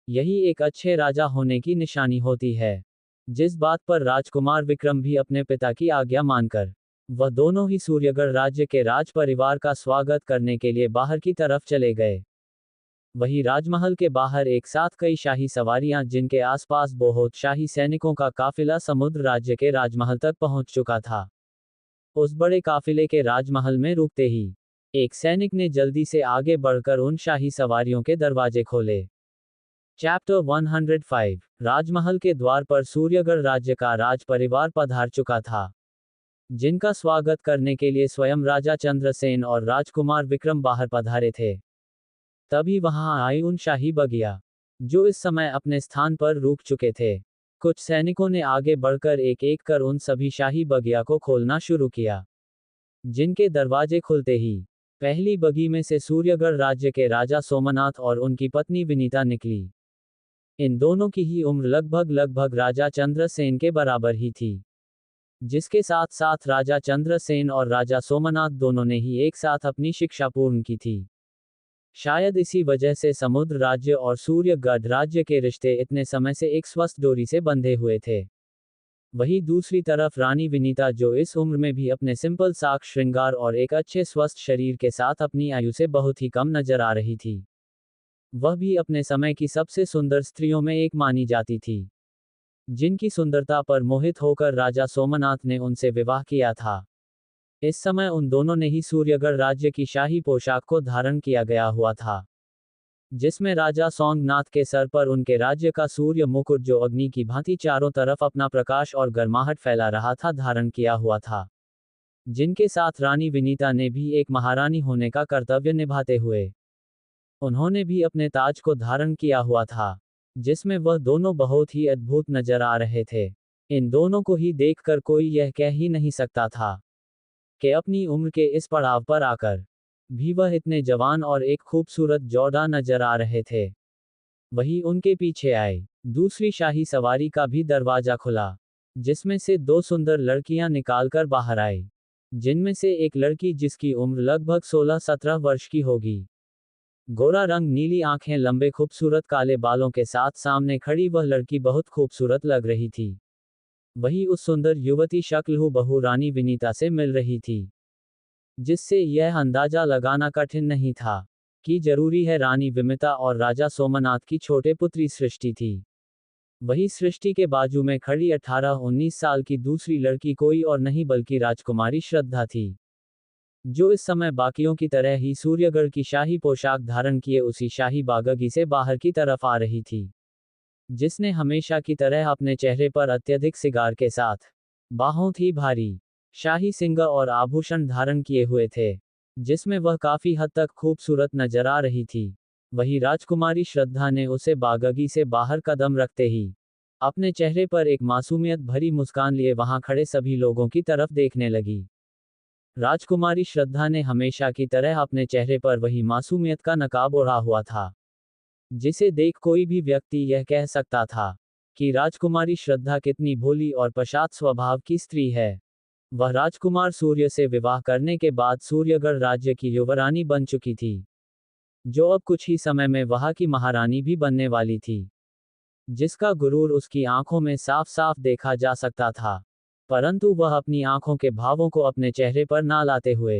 Speaker 1: यही एक अच्छे राजा होने की निशानी होती है। जिस बात पर राजकुमार विक्रम भी अपने पिता की आज्ञा मानकर वह दोनों ही सूर्यगढ़ राज्य के राज परिवार का स्वागत करने के लिए बाहर की तरफ चले गए। वही राजमहल के बाहर एक साथ कई शाही सवारियां, जिनके आसपास बहुत शाही सैनिकों का काफिला समुद्र राज्य के राजमहल तक पहुंच चुका था। उस बड़े काफिले के राजमहल में रुकते ही एक सैनिक ने जल्दी से आगे बढ़कर उन शाही सवारियों के दरवाजे खोले। चैप्टर 105 राजमहल के द्वार पर सूर्यगढ़ राज्य का राज परिवार पधार चुका था, जिनका स्वागत करने के लिए स्वयं राजा चंद्रसेन और राजकुमार विक्रम बाहर पधारे थे। तभी वहां आई उन शाही बगिया, जो इस समय अपने स्थान पर रुक चुके थे। कुछ सैनिकों ने आगे बढ़कर एक एक कर उन सभी शाही बगिया को खोलना शुरू किया, जिनके दरवाजे खुलते ही पहली बगी में से सूर्यगढ़ राज्य के राजा सोमनाथ और उनकी पत्नी विनीता निकली। इन दोनों की ही उम्र लगभग राजा चंद्रसेन के बराबर ही थी, जिसके साथ साथ राजा चंद्रसेन और राजा सोमनाथ दोनों ने ही एक साथ अपनी शिक्षा पूर्ण की थी। शायद इसी वजह से समुद्र राज्य और सूर्यगढ़ राज्य के रिश्ते इतने समय से एक स्वस्थ डोरी से बंधे हुए थे। वहीं दूसरी तरफ रानी विनीता, जो इस उम्र में भी अपने सिंपल साख श्रृंगार और एक अच्छे स्वस्थ शरीर के साथ अपनी आयु से बहुत ही कम नजर आ रही थी, वह भी अपने समय की सबसे सुंदर स्त्रियों में एक मानी जाती थी, जिनकी सुंदरता पर मोहित होकर राजा सोमनाथ ने उनसे विवाह किया था। इस समय उन दोनों ने ही सूर्यगढ़ राज्य की शाही पोशाक को धारण किया गया हुआ था, जिसमें राजा सोमनाथ के सर पर उनके राज्य का सूर्य मुकुट, जो अग्नि की भांति चारों तरफ अपना प्रकाश और गर्माहट फैला रहा था, धारण किया हुआ था। जिनके साथ रानी विनीता ने भी एक महारानी होने का कर्तव्य निभाते हुए उन्होंने भी अपने ताज को धारण किया हुआ था, जिसमें वह दोनों बहुत ही अद्भुत नजर आ रहे थे। इन दोनों को ही देखकर कोई यह कह ही नहीं सकता था कि अपनी उम्र के इस पड़ाव पर आकर भी वह इतने जवान और एक खूबसूरत जोड़ा नजर आ रहे थे। वहीं उनके पीछे आए दूसरी शाही सवारी का भी दरवाजा खुला, जिसमें से दो सुंदर लड़कियां निकालकर बाहर आई, जिनमें से एक लड़की जिसकी उम्र लगभग 16-17 वर्ष की होगी, गोरा रंग, नीली आंखें, लंबे खूबसूरत काले बालों के साथ सामने खड़ी वह लड़की बहुत खूबसूरत लग रही थी। वही उस सुंदर युवती शक्ल हूबहू रानी विनीता से मिल रही थी, जिससे यह अंदाजा लगाना कठिन नहीं था कि जरूरी है रानी विनीता और राजा सोमनाथ की छोटे पुत्री सृष्टि थी। वही सृष्टि के बाजू में खड़ी 18-19 साल की दूसरी लड़की कोई और नहीं बल्कि राजकुमारी श्रद्धा थी, जो इस समय बाकियों की तरह ही सूर्यगढ़ की शाही पोशाक धारण किए उसी शाही बागगी से बाहर की तरफ आ रही थी, जिसने हमेशा की तरह अपने चेहरे पर अत्यधिक सिगार के साथ बाहों थी भारी शाही सिंगा और आभूषण धारण किए हुए थे, जिसमें वह काफी हद तक खूबसूरत नजर आ रही थी। वही राजकुमारी श्रद्धा ने उसे बागगी से बाहर कदम रखते ही अपने चेहरे पर एक मासूमियत भरी मुस्कान लिए वहां खड़े सभी लोगों की तरफ देखने लगी। राजकुमारी श्रद्धा ने हमेशा की तरह अपने चेहरे पर वही मासूमियत का नकाब ओढ़ा हुआ था, जिसे देख कोई भी व्यक्ति यह कह सकता था कि राजकुमारी श्रद्धा कितनी भोली और पश्चात स्वभाव की स्त्री है। वह राजकुमार सूर्य से विवाह करने के बाद सूर्यगढ़ राज्य की युवरानी बन चुकी थी, जो अब कुछ ही समय में वहां की महारानी भी बनने वाली थी, जिसका गुरूर उसकी आंखों में साफ साफ देखा जा सकता था। परंतु वह अपनी आंखों के भावों को अपने चेहरे पर ना लाते हुए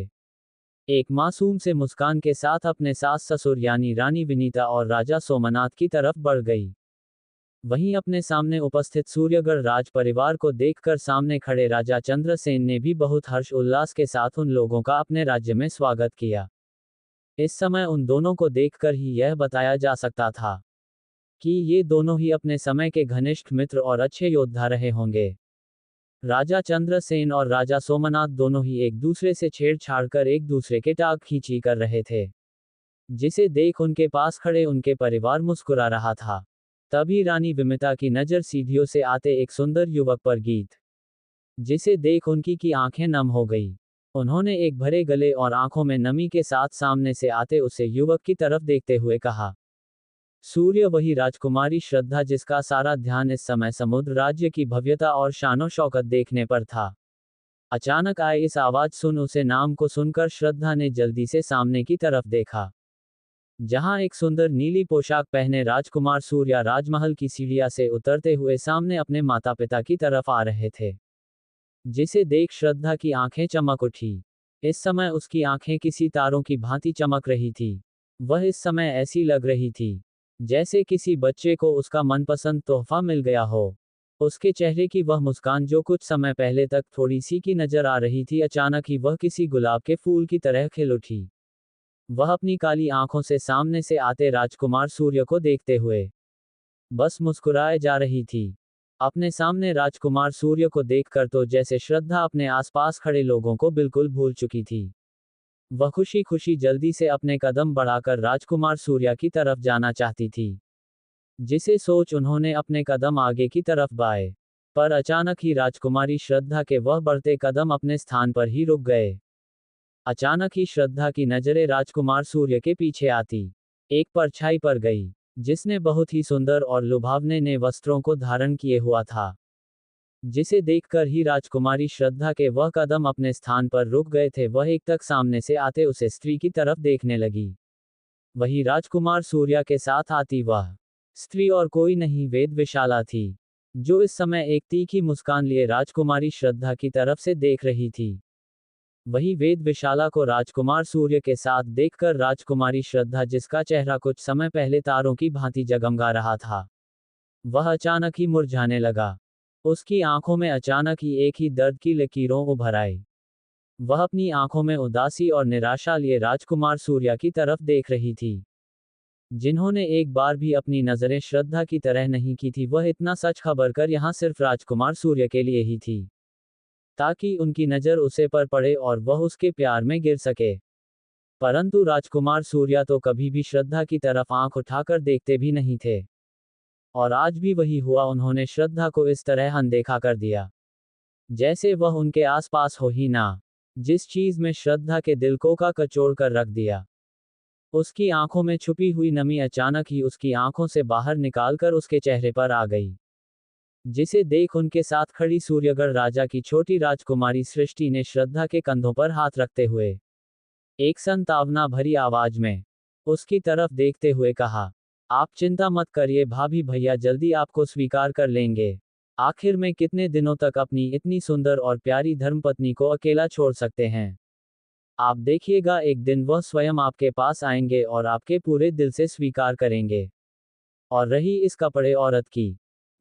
Speaker 1: एक मासूम से मुस्कान के साथ अपने सास ससुर यानी रानी विनीता और राजा सोमनाथ की तरफ बढ़ गई। वहीं अपने सामने उपस्थित सूर्यगढ़ राज परिवार को देखकर सामने खड़े राजा चंद्रसेन ने भी बहुत हर्ष उल्लास के साथ उन लोगों का अपने राज्य में स्वागत किया। इस समय उन दोनों को देखकर ही यह बताया जा सकता था कि ये दोनों ही अपने समय के घनिष्ठ मित्र और अच्छे योद्धा रहे होंगे। राजा चंद्रसेन और राजा सोमनाथ दोनों ही एक दूसरे से छेड़छाड़ कर एक दूसरे के टाक खींची कर रहे थे, जिसे देख उनके पास खड़े उनके परिवार मुस्कुरा रहा था। तभी रानी विमिता की नजर सीढ़ियों से आते एक सुंदर युवक पर गीत, जिसे देख उनकी की आंखें नम हो गई। उन्होंने एक भरे गले और आंखों में नमी के साथ सामने से आते उसे युवक की तरफ देखते हुए कहा। सूर्य वही राजकुमारी श्रद्धा जिसका सारा ध्यान इस समय समुद्र राज्य की भव्यता और शानो शौकत देखने पर था। अचानक आए इस आवाज सुन उसे नाम को सुनकर श्रद्धा ने जल्दी से सामने की तरफ देखा, जहां एक सुंदर नीली पोशाक पहने राजकुमार सूर्या राजमहल की सीढ़ियां से उतरते हुए सामने अपने माता पिता की तरफ आ रहे थे, जिसे देख श्रद्धा की आंखें चमक उठी। इस समय उसकी आंखें किसी तारों की भांति चमक रही थी। वह इस समय ऐसी लग रही थी जैसे किसी बच्चे को उसका मनपसंद तोहफा मिल गया हो। उसके चेहरे की वह मुस्कान जो कुछ समय पहले तक थोड़ी सी की नजर आ रही थी, अचानक ही वह किसी गुलाब के फूल की तरह खिल उठी। वह अपनी काली आंखों से सामने से आते राजकुमार सूर्य को देखते हुए बस मुस्कुराए जा रही थी। अपने सामने राजकुमार सूर्य को देखकर तो जैसे श्रद्धा अपने आसपास खड़े लोगों को बिल्कुल भूल चुकी थी। वह खुशी खुशी जल्दी से अपने कदम बढ़ाकर राजकुमार सूर्या की तरफ जाना चाहती थी, जिसे सोच उन्होंने अपने कदम आगे की तरफ बढ़ाए। पर अचानक ही राजकुमारी श्रद्धा के वह बढ़ते कदम अपने स्थान पर ही रुक गए। अचानक ही श्रद्धा की नजरें राजकुमार सूर्य के पीछे आती एक परछाई पर गई, जिसने बहुत ही सुंदर और लुभावने ने वस्त्रों को धारण किए हुआ था, जिसे देखकर ही राजकुमारी श्रद्धा के वह कदम अपने स्थान पर रुक गए थे। वह एक तक सामने से आते उसे स्त्री की तरफ देखने लगी। वही राजकुमार सूर्या के साथ आती वह स्त्री और कोई नहीं वेद विशाला थी, जो इस समय एक तीखी मुस्कान लिए राजकुमारी श्रद्धा की तरफ से देख रही थी। वही वेद विशाला को राजकुमार सूर्य के साथ देखकर राजकुमारी श्रद्धा, जिसका चेहरा कुछ समय पहले तारों की भांति जगमगा रहा था, वह अचानक ही मुरझाने लगा। उसकी आंखों में अचानक ही एक ही दर्द की लकीरों उभर आई। वह अपनी आंखों में उदासी और निराशा लिए राजकुमार सूर्या की तरफ देख रही थी, जिन्होंने एक बार भी अपनी नजरें श्रद्धा की तरह नहीं की थी। वह इतना सच खबर कर यहाँ सिर्फ राजकुमार सूर्य के लिए ही थी, ताकि उनकी नजर उसे पर पड़े और वह उसके प्यार में गिर सके। परंतु राजकुमार सूर्या तो कभी भी श्रद्धा की तरफ आंख उठाकर देखते भी नहीं थे, और आज भी वही हुआ। उन्होंने श्रद्धा को इस तरह अनदेखा कर दिया, जैसे वह उनके आसपास हो ही ना। जिस चीज में श्रद्धा के दिल को का कचोड़ कर रख दिया। उसकी आंखों में छुपी हुई नमी अचानक ही उसकी आंखों से बाहर निकालकर उसके चेहरे पर आ गई, जिसे देख उनके साथ खड़ी सूर्यगढ़ राजा की छोटी राजकुमारी सृष्टि ने श्रद्धा के कंधों पर हाथ रखते हुए एक संतावना भरी आवाज में उसकी तरफ देखते हुए कहा, आप चिंता मत करिए भाभी, भैया जल्दी आपको स्वीकार कर लेंगे। आखिर में कितने दिनों तक अपनी इतनी सुंदर और प्यारी धर्मपत्नी को अकेला छोड़ सकते हैं। आप देखिएगा एक दिन वह स्वयं आपके पास आएंगे और आपके पूरे दिल से स्वीकार करेंगे। और रही इस कपड़े औरत की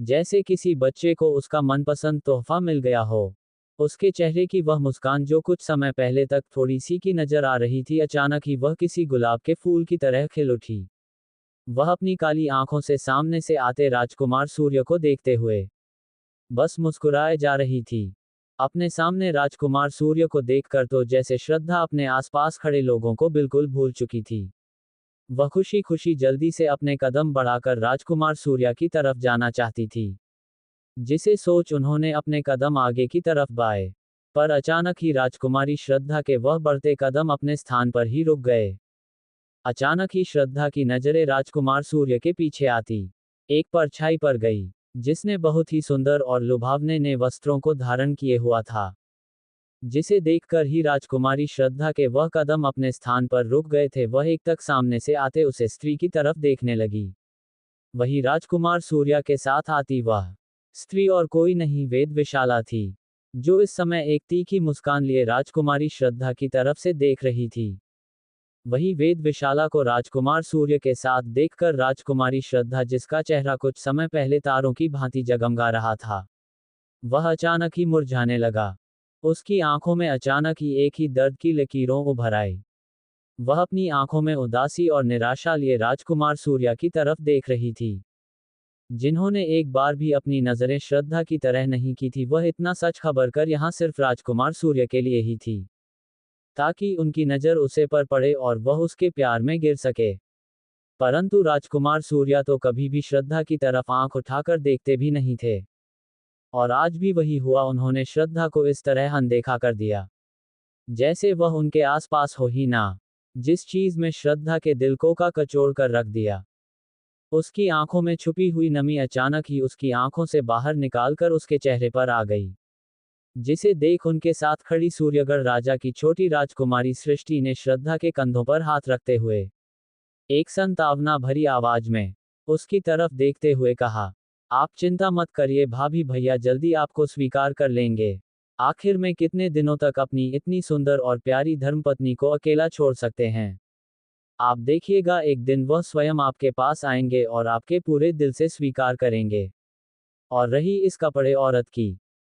Speaker 1: जैसे किसी बच्चे को उसका मनपसंद तोहफा मिल गया हो। उसके चेहरे की वह मुस्कान जो कुछ समय पहले तक थोड़ी सी की नजर आ रही थी, अचानक ही वह किसी गुलाब के फूल की तरह खिल उठी। वह अपनी काली आंखों से सामने से आते राजकुमार सूर्य को देखते हुए बस मुस्कुराए जा रही थी। अपने सामने राजकुमार सूर्य को देखकर तो जैसे श्रद्धा अपने आसपास खड़े लोगों को बिल्कुल भूल चुकी थी। वह खुशी खुशी जल्दी से अपने कदम बढ़ाकर राजकुमार सूर्य की तरफ जाना चाहती थी। जिसे सोच उन्होंने अपने कदम आगे की तरफ बढ़ाए। पर अचानक ही राजकुमारी श्रद्धा के वह बढ़ते कदम अपने स्थान पर ही रुक गए। अचानक ही श्रद्धा की नजरें राजकुमार सूर्य के पीछे आती एक परछाई पर गई, जिसने बहुत ही सुंदर और लुभावने ने वस्त्रों को धारण किए हुआ था। जिसे देखकर ही राजकुमारी श्रद्धा के वह कदम अपने स्थान पर रुक गए थे। वह एक तक सामने से आते उसे स्त्री की तरफ देखने लगी। वही राजकुमार सूर्य के साथ आती वह स्त्री और कोई नहीं, वेद विशाला थी, जो इस समय एक तीखी मुस्कान लिए राजकुमारी श्रद्धा की तरफ से देख रही थी। वही वेद विशाला को राजकुमार सूर्य के साथ देखकर राजकुमारी श्रद्धा, जिसका चेहरा कुछ समय पहले तारों की भांति जगमगा रहा था, वह अचानक ही मुरझाने लगा। उसकी आंखों में अचानक ही एक ही दर्द की लकीरों उभर आई। वह अपनी आंखों में उदासी और निराशा लिए राजकुमार सूर्य की तरफ देख रही थी, जिन्होंने एक बार भी अपनी नजरें श्रद्धा की तरह नहीं की थी। वह इतना सच खबर कर यहाँ सिर्फ राजकुमार सूर्य के लिए ही थी, ताकि उनकी नजर उसे पर पड़े और वह उसके प्यार में गिर सके। परंतु राजकुमार सूर्य तो कभी भी श्रद्धा की तरफ आंख उठाकर देखते भी नहीं थे। और आज भी वही हुआ, उन्होंने श्रद्धा को इस तरह अनदेखा कर दिया, जैसे वह उनके आसपास हो ही ना। जिस चीज में श्रद्धा के दिल को का कचोड़ कर रख दिया। उसकी आंखों में छुपी हुई नमी अचानक ही उसकी आंखों से बाहर निकालकर उसके चेहरे पर आ गई, जिसे देख उनके साथ खड़ी सूर्यगढ़ राजा की छोटी राजकुमारी सृष्टि ने श्रद्धा के कंधों पर हाथ रखते हुए एक संतावना भरी आवाज में उसकी तरफ देखते हुए कहा, आप चिंता मत करिए भाभी, भैया जल्दी आपको स्वीकार कर लेंगे। आखिर में कितने दिनों तक अपनी इतनी सुंदर और प्यारी धर्मपत्नी को अकेला छोड़ सकते हैं। आप देखिएगा, एक दिन वह स्वयं आपके पास आएंगे और आपके पूरे दिल से स्वीकार करेंगे। और रही इस कपड़े औरत की